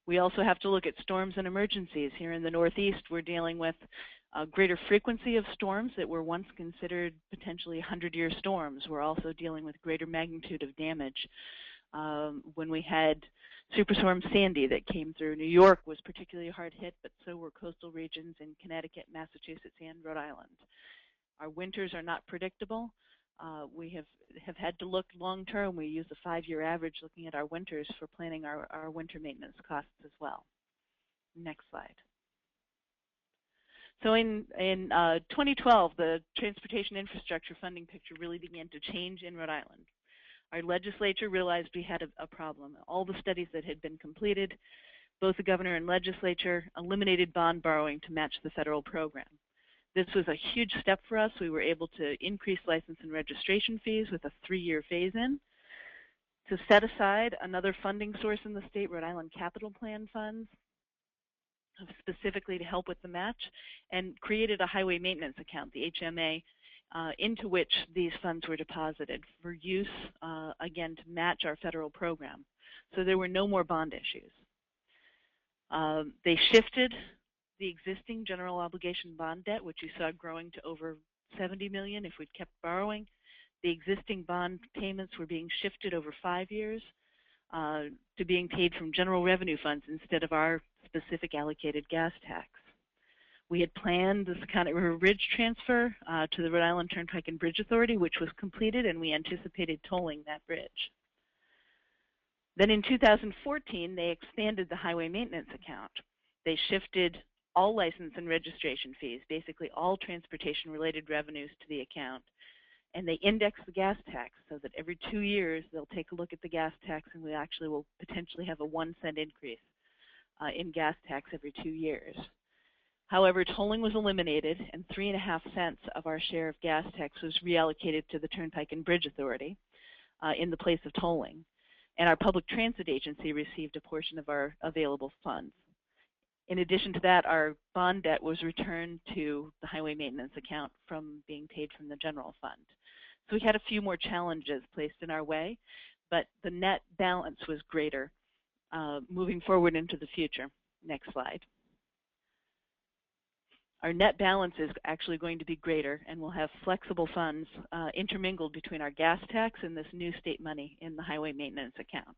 We also have to look at storms and emergencies. Here in the Northeast, we're dealing with a greater frequency of storms that were once considered potentially 100-year storms. We're also dealing with greater magnitude of damage. When we had Superstorm Sandy that came through, New York was particularly hard hit, but so were coastal regions in Connecticut, Massachusetts, and Rhode Island. Our winters are not predictable. We have had to look long term. We use a 5-year average looking at our winters for planning our winter maintenance costs as well. Next slide. So in 2012, the transportation infrastructure funding picture really began to change in Rhode Island. Our legislature realized we had a problem. All the studies that had been completed, both the governor and legislature eliminated bond borrowing to match the federal program. This was a huge step for us. We were able to increase license and registration fees with a 3-year phase-in, to set aside another funding source in the state, Rhode Island Capital Plan funds, specifically to help with the match, and created a highway maintenance account, the HMA, into which these funds were deposited for use, again, to match our federal program. So there were no more bond issues. They shifted the existing general obligation bond debt, which you saw growing to over $70 million if we'd kept borrowing. The existing bond payments were being shifted over 5 years to being paid from general revenue funds instead of our specific allocated gas tax. We had planned the Seconic River Bridge transfer to the Rhode Island Turnpike and Bridge Authority, which was completed, and we anticipated tolling that bridge. Then in 2014, they expanded the highway maintenance account. They shifted all license and registration fees, basically all transportation-related revenues, to the account. And they index the gas tax so that every 2 years they'll take a look at the gas tax, and we actually will potentially have a 1-cent increase in gas tax every 2 years. However, tolling was eliminated, and 3.5 cents of our share of gas tax was reallocated to the Turnpike and Bridge Authority in the place of tolling. And our public transit agency received a portion of our available funds. In addition to that, our bond debt was returned to the highway maintenance account from being paid from the general fund. So we had a few more challenges placed in our way, but the net balance was greater moving forward into the future. Next slide. Our net balance is actually going to be greater, and we'll have flexible funds intermingled between our gas tax and this new state money in the highway maintenance account.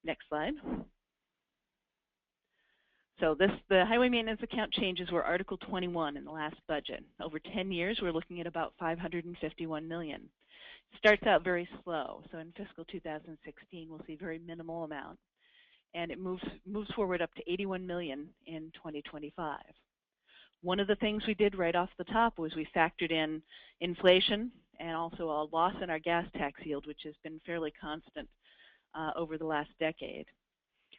Next slide. So the highway maintenance account changes were Article 21 in the last budget. Over 10 years, we're looking at about $551 million. It starts out very slow. So in fiscal 2016, we'll see very minimal amount. And it moves forward up to $81 million in 2025. One of the things we did right off the top was we factored in inflation and also a loss in our gas tax yield, which has been fairly constant over the last decade.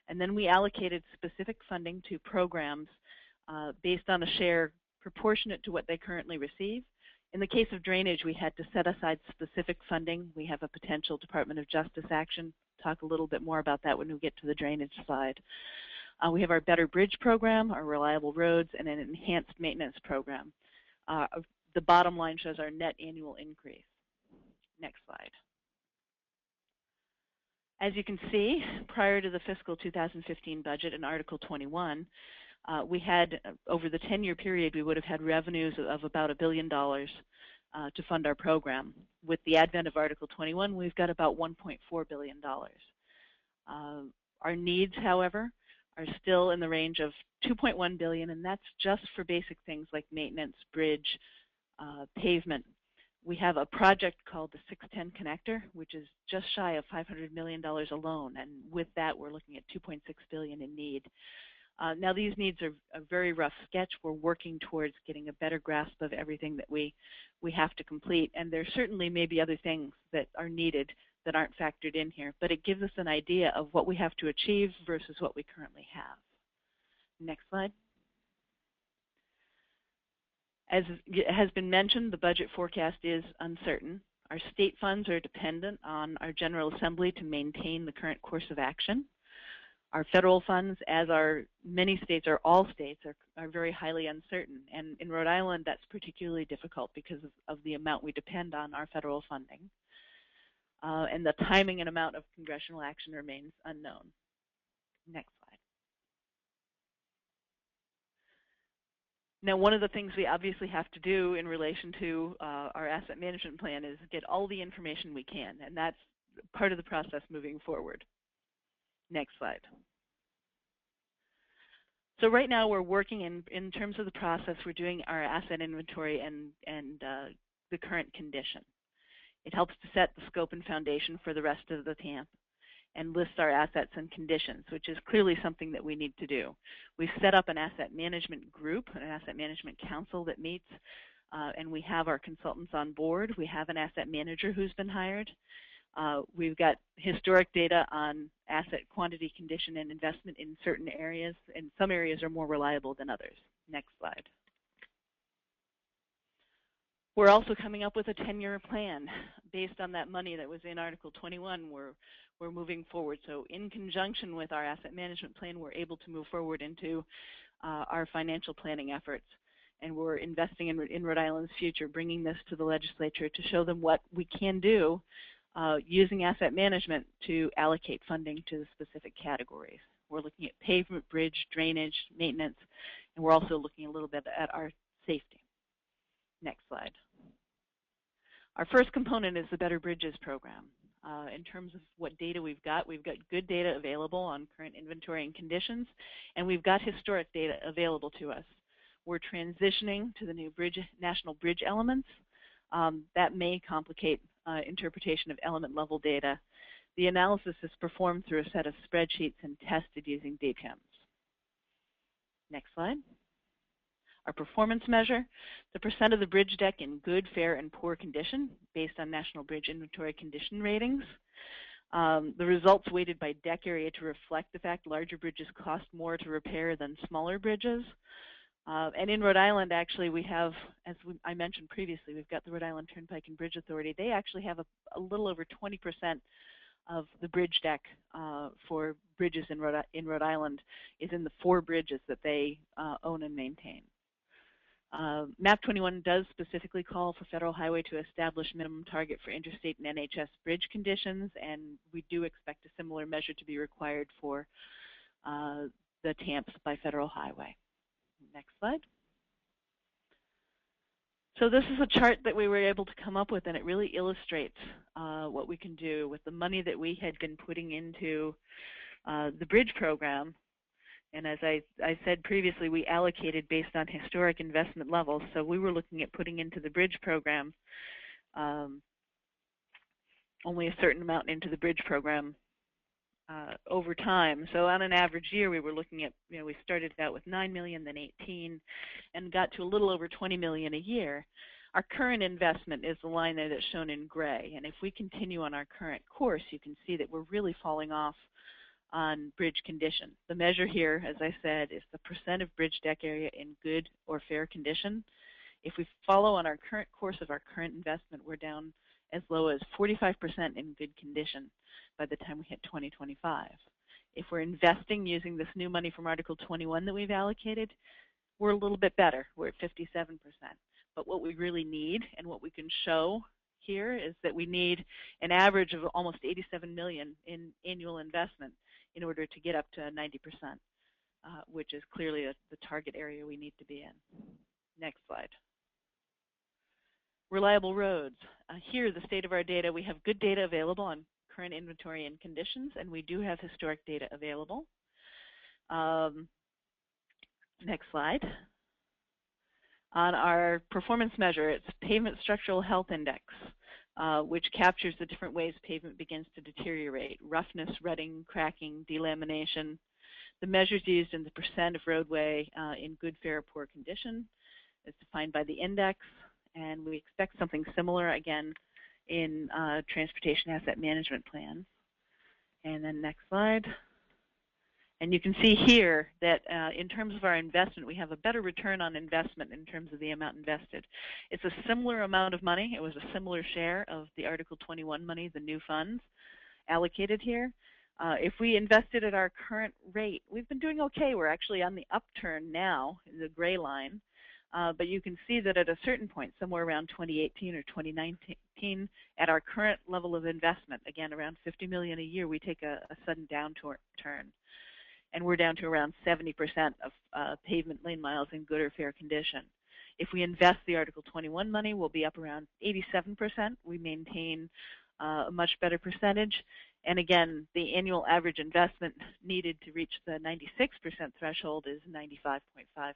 And then we allocated specific funding to programs based on a share proportionate to what they currently receive. In the case of drainage, we had to set aside specific funding. We have a potential Department of Justice action. Talk a little bit more about that when we get to the drainage side. We have our Better Bridge program, our Reliable Roads, and an enhanced maintenance program. The bottom line shows our net annual increase. Next slide. As you can see, prior to the fiscal 2015 budget in Article 21, we had, over the 10-year period, we would have had revenues of about $1 billion to fund our program. With the advent of Article 21, we've got about $1.4 billion. Our needs, however, are still in the range of $2.1 billion, and that's just for basic things like maintenance, bridge, pavement. We have a project called the 610 Connector, which is just shy of $500 million alone, and with that, we're looking at $2.6 billion in need. Now, these needs are a very rough sketch. We're working towards getting a better grasp of everything that we have to complete, and there certainly may be other things that are needed that aren't factored in here, but it gives us an idea of what we have to achieve versus what we currently have. Next slide. As has been mentioned, the budget forecast is uncertain. Our state funds are dependent on our General Assembly to maintain the current course of action. Our federal funds, as are many states or all states, are very highly uncertain. And in Rhode Island, that's particularly difficult because of the amount we depend on our federal funding. And the timing and amount of congressional action remains unknown. Next slide. Now, one of the things we obviously have to do in relation to our asset management plan is get all the information we can, and that's part of the process moving forward. Next slide. So right now we're working in terms of the process, we're doing our asset inventory and the current condition. It helps to set the scope and foundation for the rest of the TAM and lists our assets and conditions, which is clearly something that we need to do. We've set up an asset management group, an asset management council that meets, and we have our consultants on board. We have an asset manager who's been hired. We've got historic data on asset quantity, condition, and investment in certain areas, and some areas are more reliable than others. Next slide. We're also coming up with a 10-year plan based on that money that was in Article 21. We're moving forward. So in conjunction with our asset management plan, we're able to move forward into our financial planning efforts. And we're investing in Rhode Island's future, bringing this to the legislature to show them what we can do using asset management to allocate funding to the specific categories. We're looking at pavement, bridge, drainage, maintenance, and we're also looking a little bit at our safety. Next slide. Our first component is the Better Bridges program. In terms of what data we've got good data available on current inventory and conditions, and we've got historic data available to us. We're transitioning to the new national bridge elements. That may complicate interpretation of element level data. The analysis is performed through a set of spreadsheets and tested using DTAMs. Next slide. Our performance measure, the percent of the bridge deck in good, fair, and poor condition based on National Bridge Inventory Condition Ratings. The results weighted by deck area to reflect the fact larger bridges cost more to repair than smaller bridges. And in Rhode Island, actually, we have, as I mentioned previously, we've got the Rhode Island Turnpike and Bridge Authority. They actually have a little over 20% of the bridge deck for bridges in Rhode Island is in the 4 bridges that they own and maintain. MAP 21 does specifically call for Federal Highway to establish minimum target for interstate and NHS bridge conditions, and we do expect a similar measure to be required for the TAMPs by Federal Highway. Next slide. So this is a chart that we were able to come up with, and it really illustrates what we can do with the money that we had been putting into the bridge program. And as I said previously, we allocated based on historic investment levels. So we were looking at putting into the bridge program only a certain amount into the bridge program over time. So on an average year, we were looking at, we started out with 9 million, then 18, and got to a little over 20 million a year. Our current investment is the line that is shown in gray. And if we continue on our current course, you can see that we're really falling off on bridge condition. The measure here, as I said, is the percent of bridge deck area in good or fair condition. If we follow on our current course of our current investment, we're down as low as 45% in good condition by the time we hit 2025. If we're investing using this new money from Article 21 that we've allocated, we're a little bit better. We're at 57%. But what we really need and what we can show here is that we need an average of almost 87 million in annual investment in order to get up to 90%, which is clearly the target area we need to be in. Next slide. Reliable roads. Here, the state of our data, we have good data available on current inventory and conditions, and we do have historic data available. Next slide. On our performance measure, it's Pavement Structural Health Index, which captures the different ways pavement begins to deteriorate: roughness, rutting, cracking, delamination. The measures used in the percent of roadway in good, fair, or poor condition is defined by the index, and we expect something similar again in transportation asset management plans. And then next slide. And you can see here that in terms of our investment, we have a better return on investment in terms of the amount invested. It's a similar amount of money. It was a similar share of the Article 21 money, the new funds allocated here. If we invested at our current rate, we've been doing okay. We're actually on the upturn now, the gray line. But you can see that at a certain point, somewhere around 2018 or 2019, at our current level of investment, again around $50 million a year, we take a sudden downturn. And we're down to around 70% of pavement lane miles in good or fair condition. If we invest the Article 21 money, we'll be up around 87%. We maintain a much better percentage. And again, the annual average investment needed to reach the 96% threshold is $95.5 million.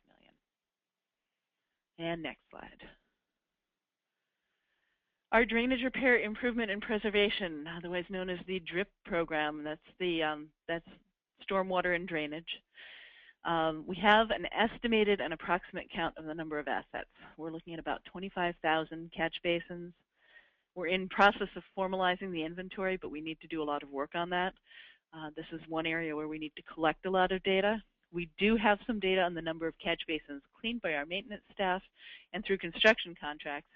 And next slide. Our drainage repair, improvement, and preservation, otherwise known as the DRIP program, that's stormwater and drainage. We have an estimated and approximate count of the number of assets. We're looking at about 25,000 catch basins. We're in process of formalizing the inventory, but we need to do a lot of work on that. This is one area where we need to collect a lot of data. We do have some data on the number of catch basins cleaned by our maintenance staff and through construction contracts.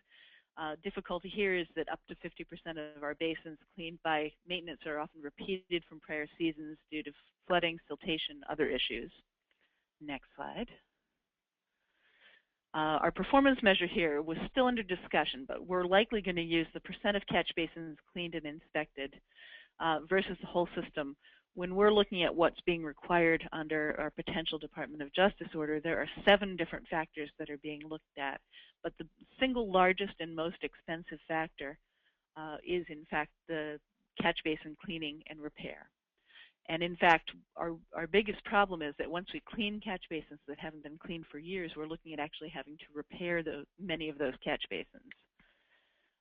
Difficulty here is that up to 50% of our basins cleaned by maintenance are often repeated from prior seasons due to flooding, siltation, other issues. Next slide. Our performance measure here was still under discussion, but we're likely going to use the percent of catch basins cleaned and inspected versus the whole system. When we're looking at what's being required under our potential Department of Justice order, there are 7 different factors that are being looked at. But the single largest and most expensive factor is, in fact, the catch basin cleaning and repair. And in fact, our biggest problem is that once we clean catch basins that haven't been cleaned for years, we're looking at actually having to repair many of those catch basins.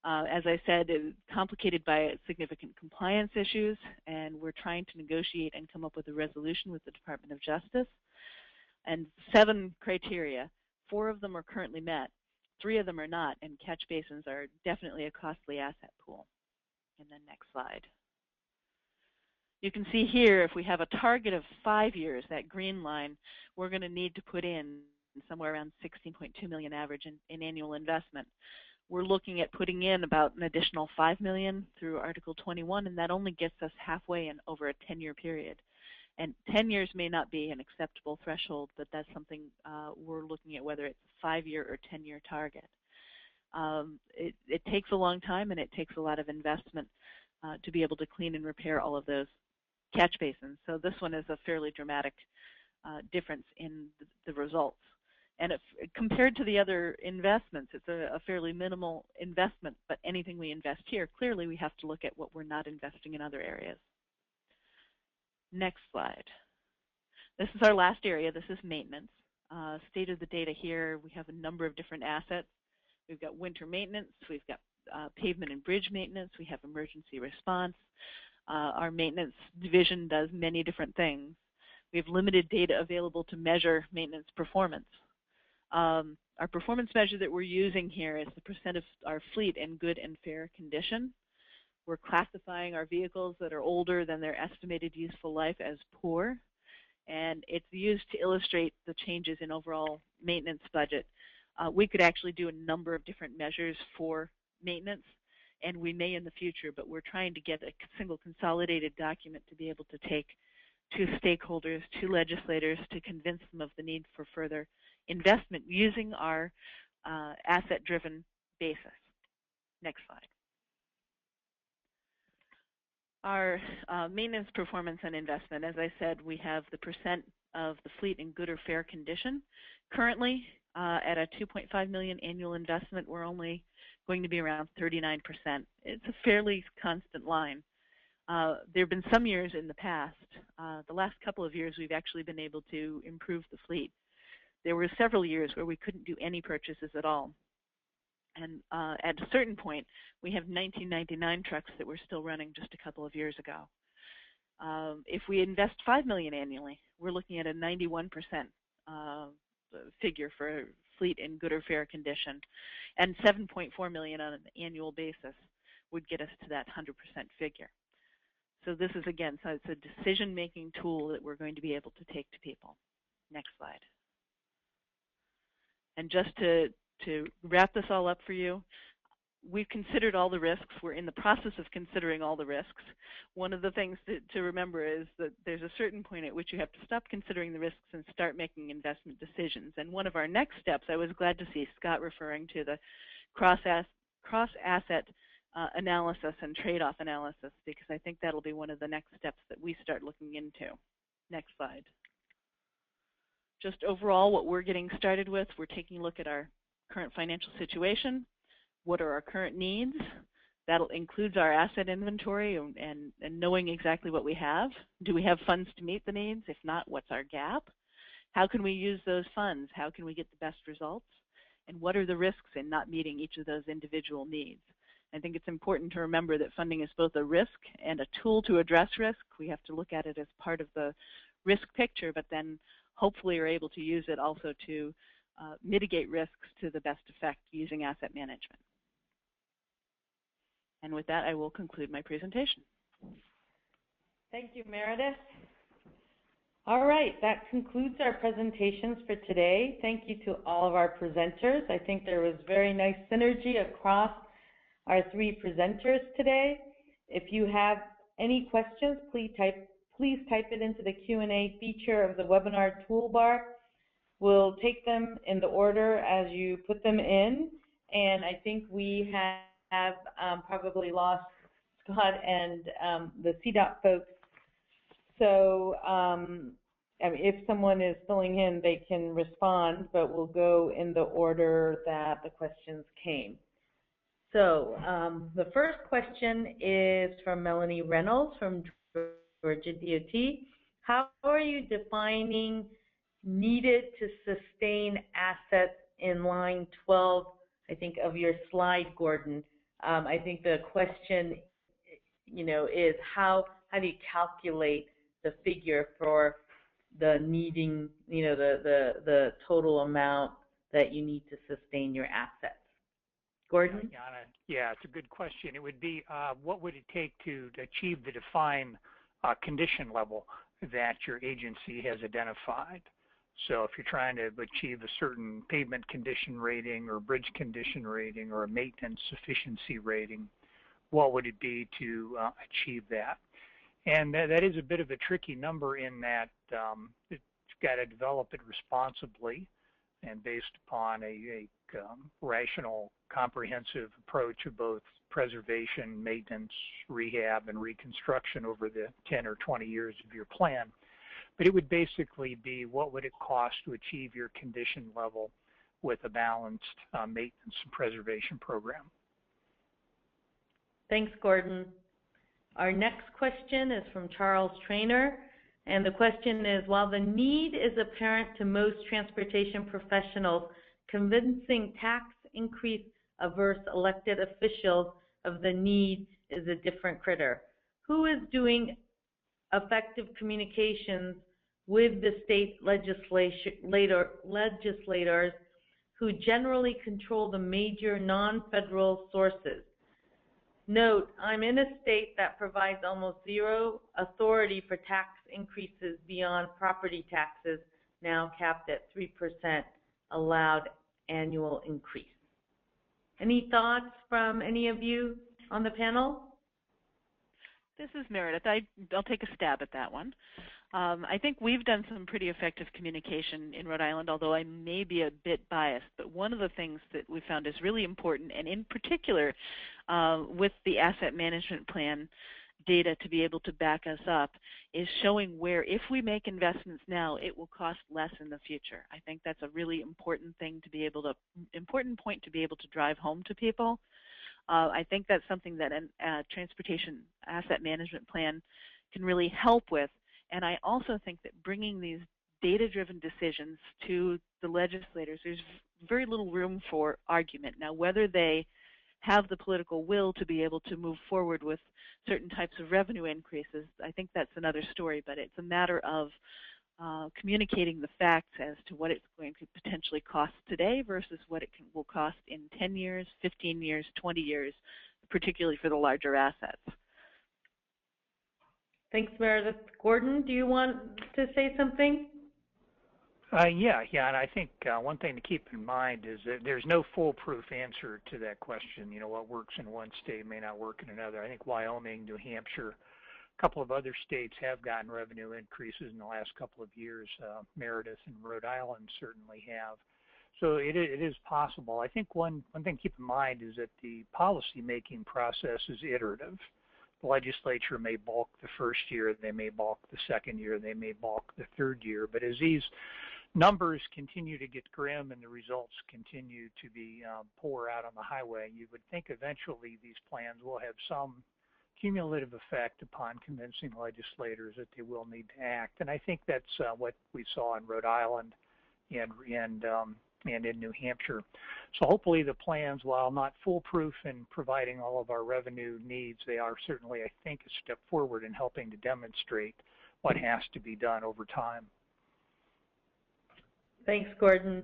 As I said, it's complicated by significant compliance issues, and we're trying to negotiate and come up with a resolution with the Department of Justice. And 7 criteria, 4 of them are currently met, 3 of them are not, and catch basins are definitely a costly asset pool. And then next slide. You can see here, if we have a target of 5 years, that green line, we're going to need to put in somewhere around $16.2 million average in annual investment. We're looking at putting in about an additional $5 million through Article 21, and that only gets us halfway in over a 10-year period. And 10 years may not be an acceptable threshold, but that's something we're looking at, whether it's a 5-year or 10-year target. It takes a long time, and it takes a lot of investment to be able to clean and repair all of those catch basins. So this one is a fairly dramatic difference in the results. And if, compared to the other investments, it's a fairly minimal investment, but anything we invest here, clearly we have to look at what we're not investing in other areas. Next slide. This is our last area. This is maintenance. State of the data here, we have a number of different assets. We've got winter maintenance, we've got pavement and bridge maintenance, we have emergency response. Our maintenance division does many different things. We have limited data available to measure maintenance performance. Our performance measure that we're using here is the percent of our fleet in good and fair condition. We're classifying our vehicles that are older than their estimated useful life as poor, and it's used to illustrate the changes in overall maintenance budget. We could actually do a number of different measures for maintenance, and we may in the future, but we're trying to get a single consolidated document to be able to take to stakeholders, to legislators, to convince them of the need for further investment using our asset-driven basis. Next slide. Our maintenance performance and investment, as I said, we have the percent of the fleet in good or fair condition. Currently, at a $2.5 million annual investment, we're only going to be around 39%. It's a fairly constant line. There have been some years in the past, the last couple of years, we've actually been able to improve the fleet. there were several years where we couldn't do any purchases at all. And at a certain point, we have 1999 trucks that were still running just a couple of years ago. If we invest $5 million annually, we're looking at a 91% figure for fleet in good or fair condition, and $7.4 million on an annual basis would get us to that 100% figure. So this is, again, so it's a decision-making tool that we're going to be able to take to people. Next slide. And just to wrap this all up for you, we've considered all the risks. We're in the process of considering all the risks. One of the things to remember is that there's a certain point at which you have to stop considering the risks and start making investment decisions. And one of our next steps, I was glad to see Scott referring to the cross-asset analysis and trade-off analysis, because I think that'll be one of the next steps that we start looking into. Next slide. Just overall, what we're getting started with, we're taking a look at our current financial situation. What are our current needs? That includes our asset inventory and knowing exactly what we have. Do we have funds to meet the needs? If not, what's our gap? How can we use those funds? How can we get the best results? And what are the risks in not meeting each of those individual needs? I think it's important to remember that funding is both a risk and a tool to address risk. We have to look at it as part of the risk picture, but then hopefully are able to use it also to mitigate risks to the best effect using asset management. And with that, I will conclude my presentation.
Thank you, Meredith. All right, that concludes our presentations for today. Thank you to all of our presenters. I think there was very nice synergy across our three presenters today. If you have any questions, please type it into the Q&A feature of the webinar toolbar. We'll take them in the order as you put them in, and I think we have probably lost Scott and the CDOT folks. So I mean, if someone is filling in, they can respond, but we'll go in the order that the questions came. So the first question is from Melanie Reynolds from Georgia DOT. How are you defining needed to sustain assets in line 12, I think, of your slide, Gordon? I think the question, is how do you calculate the figure for the needing, the total amount that you need to sustain your assets? Gordon?
Yeah, it's a good question. It would be, what would it take to achieve the defined condition level that your agency has identified? So if you're trying to achieve a certain pavement condition rating or bridge condition rating or a maintenance sufficiency rating, what would it be to achieve that? And that is a bit of a tricky number in that it's got to develop it responsibly and based upon a rational, comprehensive approach of both preservation, maintenance, rehab, and reconstruction over the 10 or 20 years of your plan. But it would basically be, what would it cost to achieve your condition level with a balanced maintenance and preservation program?
Thanks, Gordon. Our next question is from Charles Trainer, and the question is, while the need is apparent to most transportation professionals, convincing tax increase averse elected officials of the need is a different critter. Who is doing effective communications with the state legislators who generally control the major non-federal sources? Note, I'm in a state that provides almost zero authority for tax increases beyond property taxes, now capped at 3% allowed annual increase. Any thoughts from any of you on the panel?
This is Meredith. I'll take a stab at that one. I think we've done some pretty effective communication in Rhode Island, although I may be a bit biased. But one of the things that we found is really important, and in particular with the asset management plan data to be able to back us up, is showing where if we make investments now, it will cost less in the future. I think that's a really important thing to be able to, important point to be able to drive home to people. I think that's something that a transportation asset management plan can really help with. And I also think that bringing these data-driven decisions to the legislators, there's very little room for argument. Now, whether they have the political will to be able to move forward with certain types of revenue increases, I think that's another story, but it's a matter of communicating the facts as to what it's going to potentially cost today versus what it will cost in 10 years, 15 years, 20 years, particularly for the larger assets.
Thanks, Meredith. Gordon, do you want to say something?
Yeah, and I think one thing to keep in mind is that there's no foolproof answer to that question. You know, what works in one state may not work in another. I think Wyoming, New Hampshire, a couple of other states have gotten revenue increases in the last couple of years. Meredith and Rhode Island certainly have. So it is possible. I think one thing to keep in mind is that the policy-making process is iterative. The legislature may balk the first year, they may balk the second year, they may balk the third year. But as these numbers continue to get grim and the results continue to be poor out on the highway, you would think eventually these plans will have some cumulative effect upon convincing legislators that they will need to act. And I think that's what we saw in Rhode Island and in New Hampshire. So hopefully the plans, while not foolproof in providing all of our revenue needs, they are certainly, I think, a step forward in helping to demonstrate what has to be done over time.
Thanks, Gordon.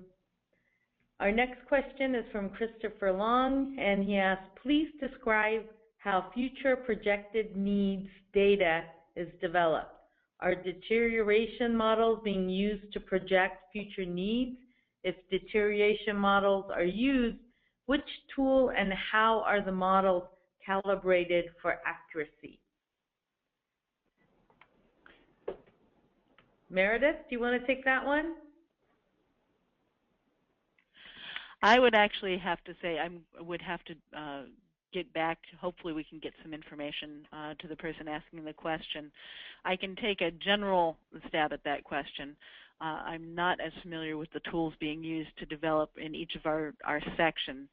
Our next question is from Christopher Long, and he asks, please describe how future projected needs data is developed. Are deterioration models being used to project future needs? If deterioration models are used, which tool and how are the models calibrated for accuracy? Meredith, do you want to take that one?
I would actually have to say I would have to get back. Hopefully we can get some information to the person asking the question. I can take a general stab at that question. I'm not as familiar with the tools being used to develop in each of our sections,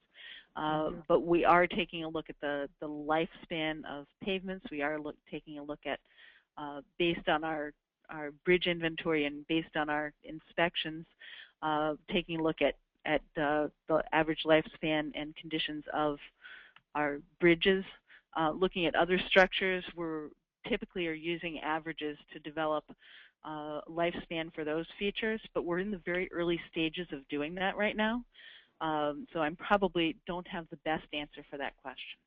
but we are taking a look at the lifespan of pavements. We are taking a look at, based on our bridge inventory and based on our inspections, taking a look at the average lifespan and conditions of our bridges. Looking at other structures, we're typically are using averages to develop lifespan for those features, but we're in the very early stages of doing that right now. So I probably don't have the best answer for that question.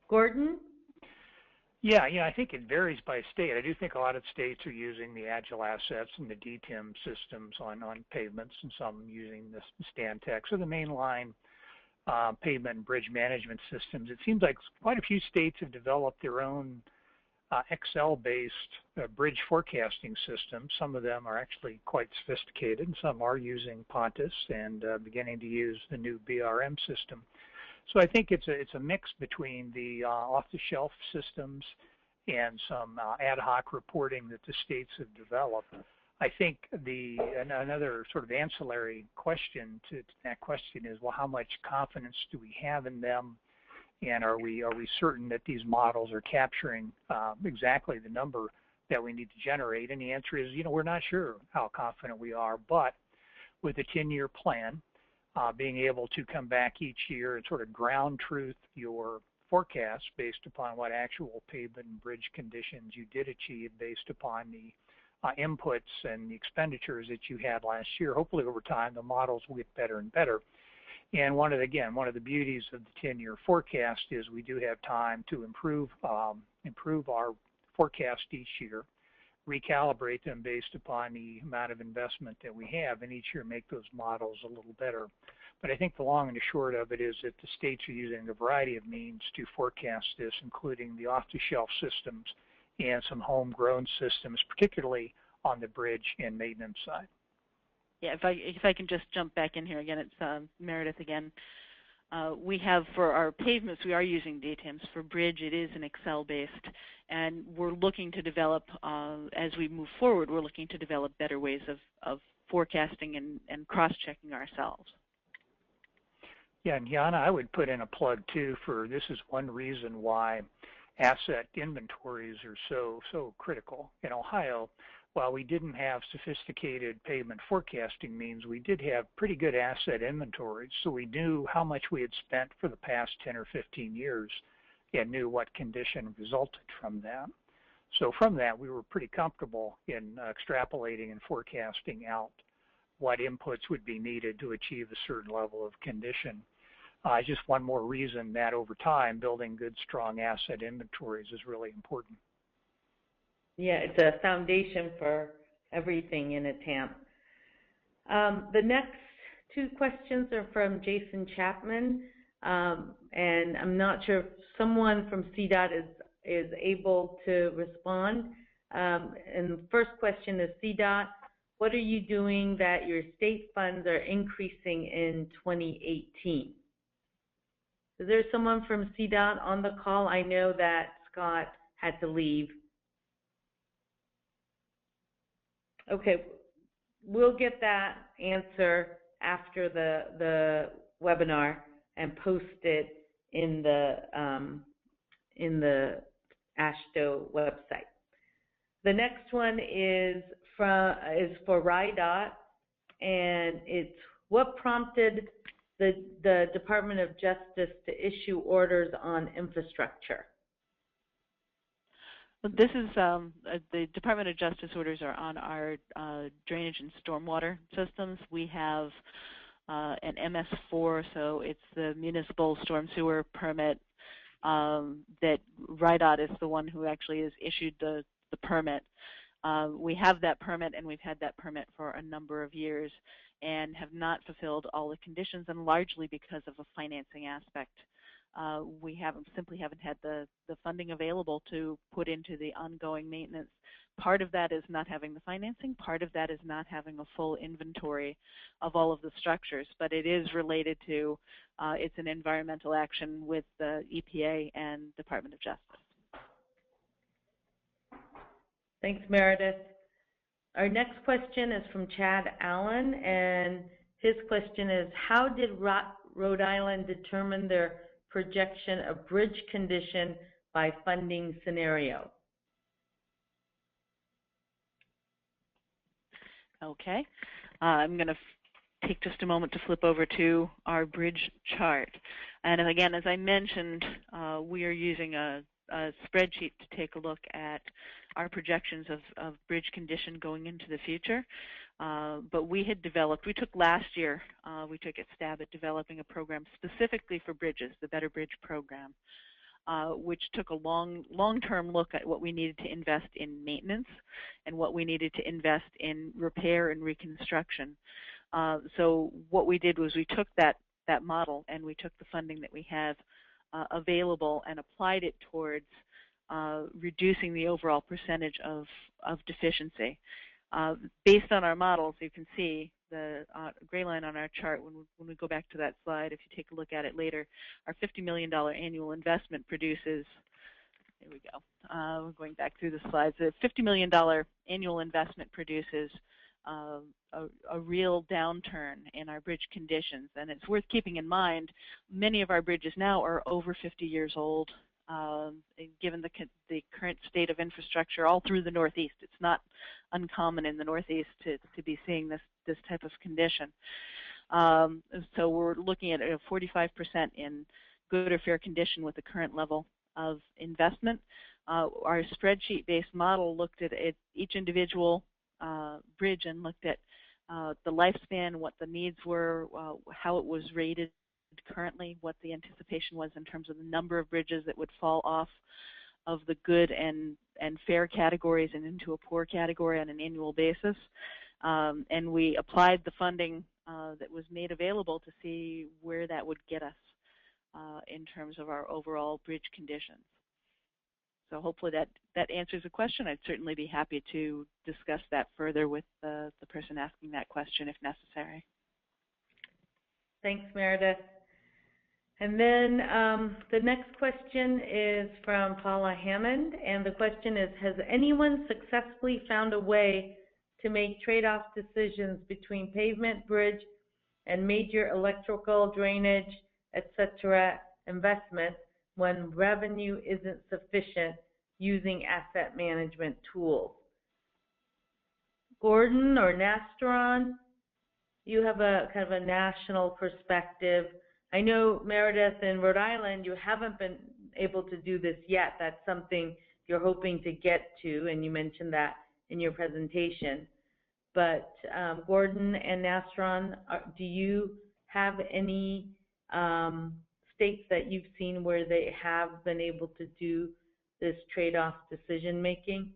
Gordon?
Yeah, I think it varies by state. I do think a lot of states are using the Agile Assets and the DTAM systems on pavements, and some using the Stantec. So the mainline pavement and bridge management systems. It seems like quite a few states have developed their own Excel-based bridge forecasting systems. Some of them are actually quite sophisticated, and some are using Pontus and beginning to use the new BRM system. So I think it's a mix between the off-the-shelf systems and some ad hoc reporting that the states have developed. I think another sort of ancillary question to that question is, well, how much confidence do we have in them, and are we certain that these models are capturing exactly the number that we need to generate? And the answer is, we're not sure how confident we are, but with a 10-year plan, being able to come back each year and sort of ground truth your forecast based upon what actual pavement and bridge conditions you did achieve based upon the inputs and the expenditures that you had last year. Hopefully over time the models will get better and better. And one of the beauties of the 10-year forecast is we do have time to improve our forecast each year, recalibrate them based upon the amount of investment that we have, and each year make those models a little better. But I think the long and the short of it is that the states are using a variety of means to forecast this, including the off-the-shelf systems and some homegrown systems, particularly on the bridge and maintenance side.
Yeah, if I can just jump back in here again, it's Meredith again. We have, for our pavements, we are using DTAMs. For bridge, it is an Excel-based, and we're looking to develop, as we move forward, we're looking to develop better ways of forecasting and cross-checking ourselves.
Yeah, and Jana, I would put in a plug too for this is one reason why asset inventories are so critical. In Ohio, while we didn't have sophisticated pavement forecasting means, we did have pretty good asset inventories, so we knew how much we had spent for the past 10 or 15 years and knew what condition resulted from that. So from that, we were pretty comfortable in extrapolating and forecasting out what inputs would be needed to achieve a certain level of condition. Just one more reason that over time, building good, strong asset inventories is really important.
Yeah, it's a foundation for everything in a TAM. The next two questions are from Jason Chapman, and I'm not sure if someone from CDOT is able to respond. And the first question is, CDOT, what are you doing that your state funds are increasing in 2018? Is there someone from CDOT on the call? I know that Scott had to leave. Okay, we'll get that answer after the webinar and post it in the AASHTO website. The next one is for RIDOT, and it's what prompted the Department of Justice to issue orders on infrastructure.
This is the Department of Justice orders are on our drainage and stormwater systems. We have an MS4, so it's the municipal storm sewer permit that RIDOT is the one who actually has issued the permit. We have that permit, and we've had that permit for a number of years and have not fulfilled all the conditions, and largely because of a financing aspect. We simply haven't had the funding available to put into the ongoing maintenance. Part of that is not having the financing. Part of that is not having a full inventory of all of the structures. But it is related to, it's an environmental action with the EPA and Department of Justice.
Thanks, Meredith. Our next question is from Chad Allen, and his question is, how did Rhode Island determine their projection of bridge condition by funding scenario?
Okay, I'm going to take just a moment to flip over to our bridge chart. And again, as I mentioned, we are using a spreadsheet to take a look at our projections of bridge condition going into the future. But we took last year, we took a stab at developing a program specifically for bridges, the Better Bridge program, which took a long-term look at what we needed to invest in maintenance and what we needed to invest in repair and reconstruction. So what we did was we took that model and we took the funding that we have available and applied it towards reducing the overall percentage of deficiency. Based on our models, you can see the gray line on our chart when we go back to that slide. If you take a look at it later, our $50 million annual investment produces, here we go, we're going back through the slides. The $50 million annual investment produces a real downturn in our bridge conditions. And it's worth keeping in mind, many of our bridges now are over 50 years old. Given the current state of infrastructure all through the Northeast. It's not uncommon in the Northeast to be seeing this type of condition. So we're looking at a 45% in good or fair condition with the current level of investment. Our spreadsheet-based model looked at each individual bridge and looked at the lifespan, what the needs were, how it was rated currently, what the anticipation was in terms of the number of bridges that would fall off of the good and fair categories and into a poor category on an annual basis. And we applied the funding that was made available to see where that would get us in terms of our overall bridge conditions. So hopefully that answers the question. I'd certainly be happy to discuss that further with the person asking that question if necessary.
Thanks, Meredith. And then the next question is from Paula Hammond, and the question is, has anyone successfully found a way to make trade-off decisions between pavement, bridge, and major electrical, drainage, etc. investments when revenue isn't sufficient using asset management tools? Gordon or Nastron, you have a kind of a national perspective. I know, Meredith, in Rhode Island, you haven't been able to do this yet. That's something you're hoping to get to, and you mentioned that in your presentation. But Gordon and Nastron, do you have any states that you've seen where they have been able to do this trade-off decision making?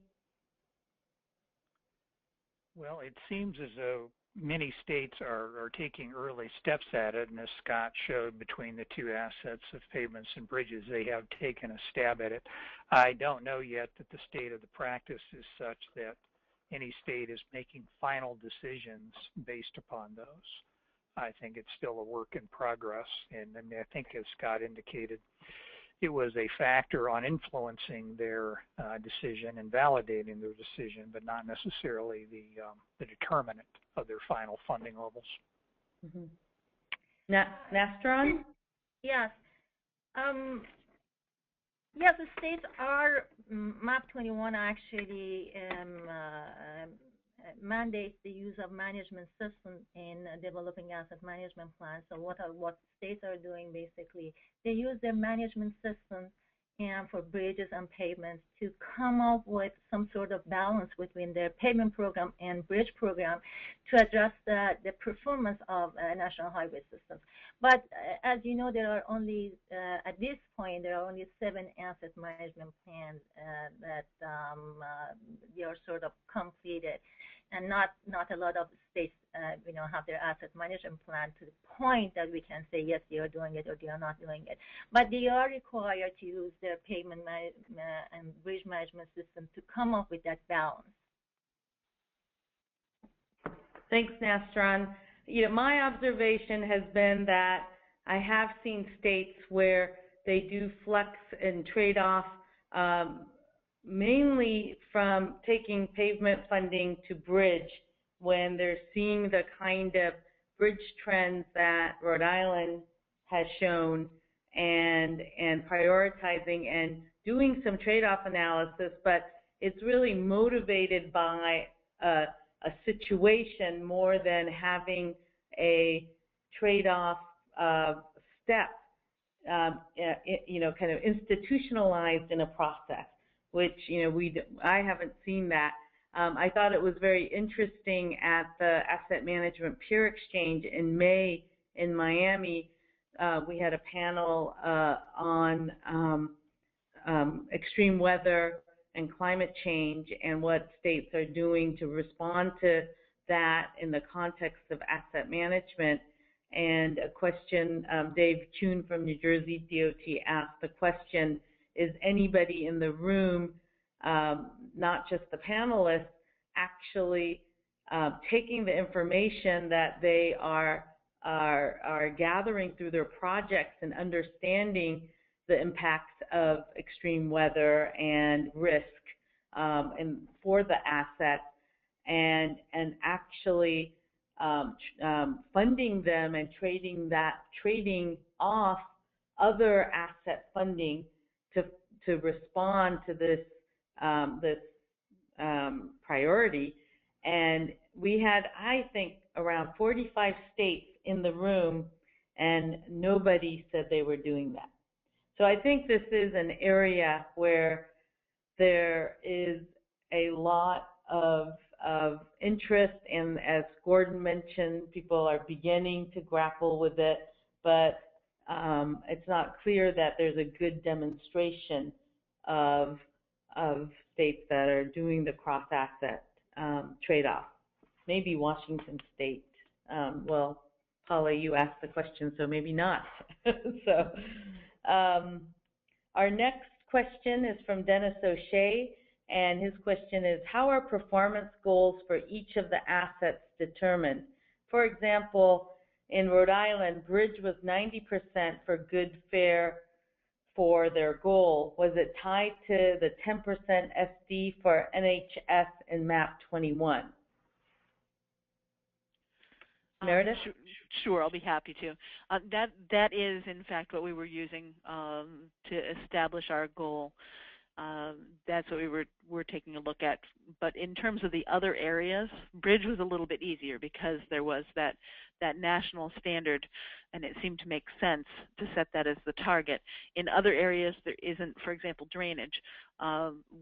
Well, it seems as though many states are taking early steps at it, and as Scott showed between the two assets of pavements and bridges, they have taken a stab at it. I don't know yet that the state of the practice is such that any state is making final decisions based upon those. I think it's still a work in progress, and I mean, I think as Scott indicated, it was a factor on influencing their decision and validating their decision, but not necessarily the determinant of their final funding levels.
Mm-hmm. Nastron?
Yes. Yes, the states are, MAP 21 actually mandates the use of management systems in developing asset management plans. So what states are doing basically, they use their management systems and for bridges and pavements to come up with some sort of balance between their pavement program and bridge program to address the performance of national highway systems. But as you know, there are only, at this point, there are only 7 asset management plans that they are sort of completed, and not a lot of states, have their asset management plan to the point that we can say, yes, they are doing it or they are not doing it. But they are required to use their pavement and bridge management system to come up with that balance.
Thanks, Nastron. My observation has been that I have seen states where they do flex and trade off, mainly from taking pavement funding to bridge when they're seeing the kind of bridge trends that Rhode Island has shown, and prioritizing and doing some trade-off analysis, but it's really motivated by a situation more than having a trade-off step, kind of institutionalized in a process, which, I haven't seen that. I thought it was very interesting at the Asset Management Peer Exchange in May in Miami. We had a panel on extreme weather and climate change and what states are doing to respond to that in the context of asset management. And a question, Dave Kuhn from New Jersey DOT asked the question, is anybody in the room, not just the panelists, actually taking the information that they are gathering through their projects and understanding the impacts of extreme weather and risk and for the assets, and actually funding them and trading off other asset funding to respond to this priority. And we had, I think, around 45 states in the room, and nobody said they were doing that. So I think this is an area where there is a lot of interest, and as Gordon mentioned, people are beginning to grapple with it, but it's not clear that there's a good demonstration of states that are doing the cross-asset trade-off. Maybe Washington State. Well, Paula, you asked the question, so maybe not. So our next question is from Dennis O'Shea, and his question is, how are performance goals for each of the assets determined? For example, in Rhode Island, Bridge was 90% for good fare for their goal. Was it tied to the 10% SD for NHS in MAP 21? Meredith?
Sure, I'll be happy to. That is, in fact, what we were using to establish our goal. That's what we're taking a look at. But in terms of the other areas, bridge was a little bit easier because there was that national standard, and it seemed to make sense to set that as the target. In other areas, there isn't. For example, drainage.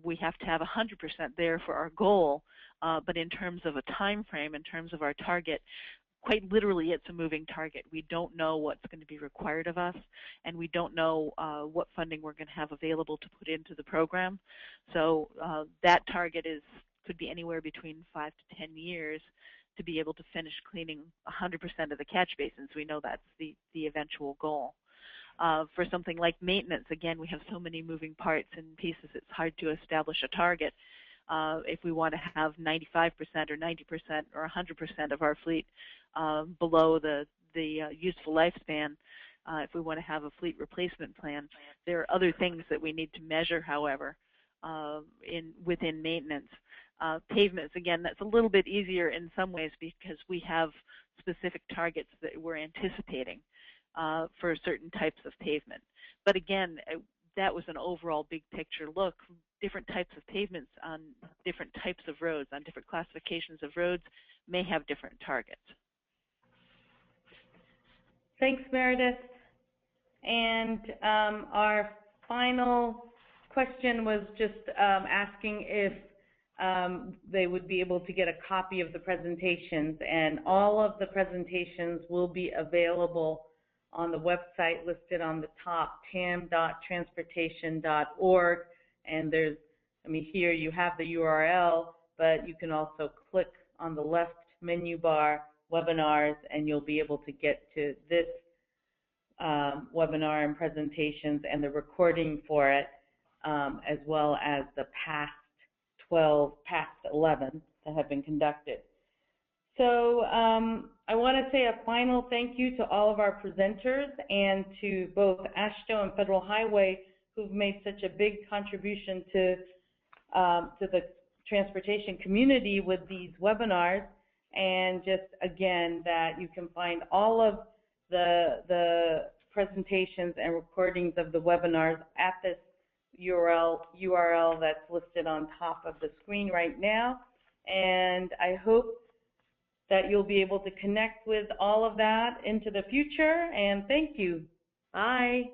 We have to have 100% there for our goal, but in terms of a time frame, in terms of our target, quite literally, it's a moving target. We don't know what's going to be required of us, and we don't know what funding we're going to have available to put into the program. So that target could be anywhere between 5 to 10 years to be able to finish cleaning 100% of the catch basins. We know that's the eventual goal. For something like maintenance, again, we have so many moving parts and pieces, it's hard to establish a target. If we want to have 95% or 90% or 100% of our fleet below the useful lifespan, if we want to have a fleet replacement plan, there are other things that we need to measure, however, within maintenance. Pavements, again, that's a little bit easier in some ways because we have specific targets that we're anticipating for certain types of pavement. But again, that was an overall big picture look. Different types of pavements on different types of roads, on different classifications of roads, may have different targets.
Thanks, Meredith. And our final question was just asking if they would be able to get a copy of the presentations, and all of the presentations will be available on the website listed on the top, tam.transportation.org, and there's, here you have the URL, but you can also click on the left menu bar, webinars, and you'll be able to get to this webinar and presentations and the recording for it, as well as the past 11 that have been conducted. So I want to say a final thank you to all of our presenters and to both AASHTO and Federal Highway, who've made such a big contribution to the transportation community with these webinars. And just again, that you can find all of the presentations and recordings of the webinars at this URL that's listed on top of the screen right now. And I hope that you'll be able to connect with all of that into the future. And thank you. Bye.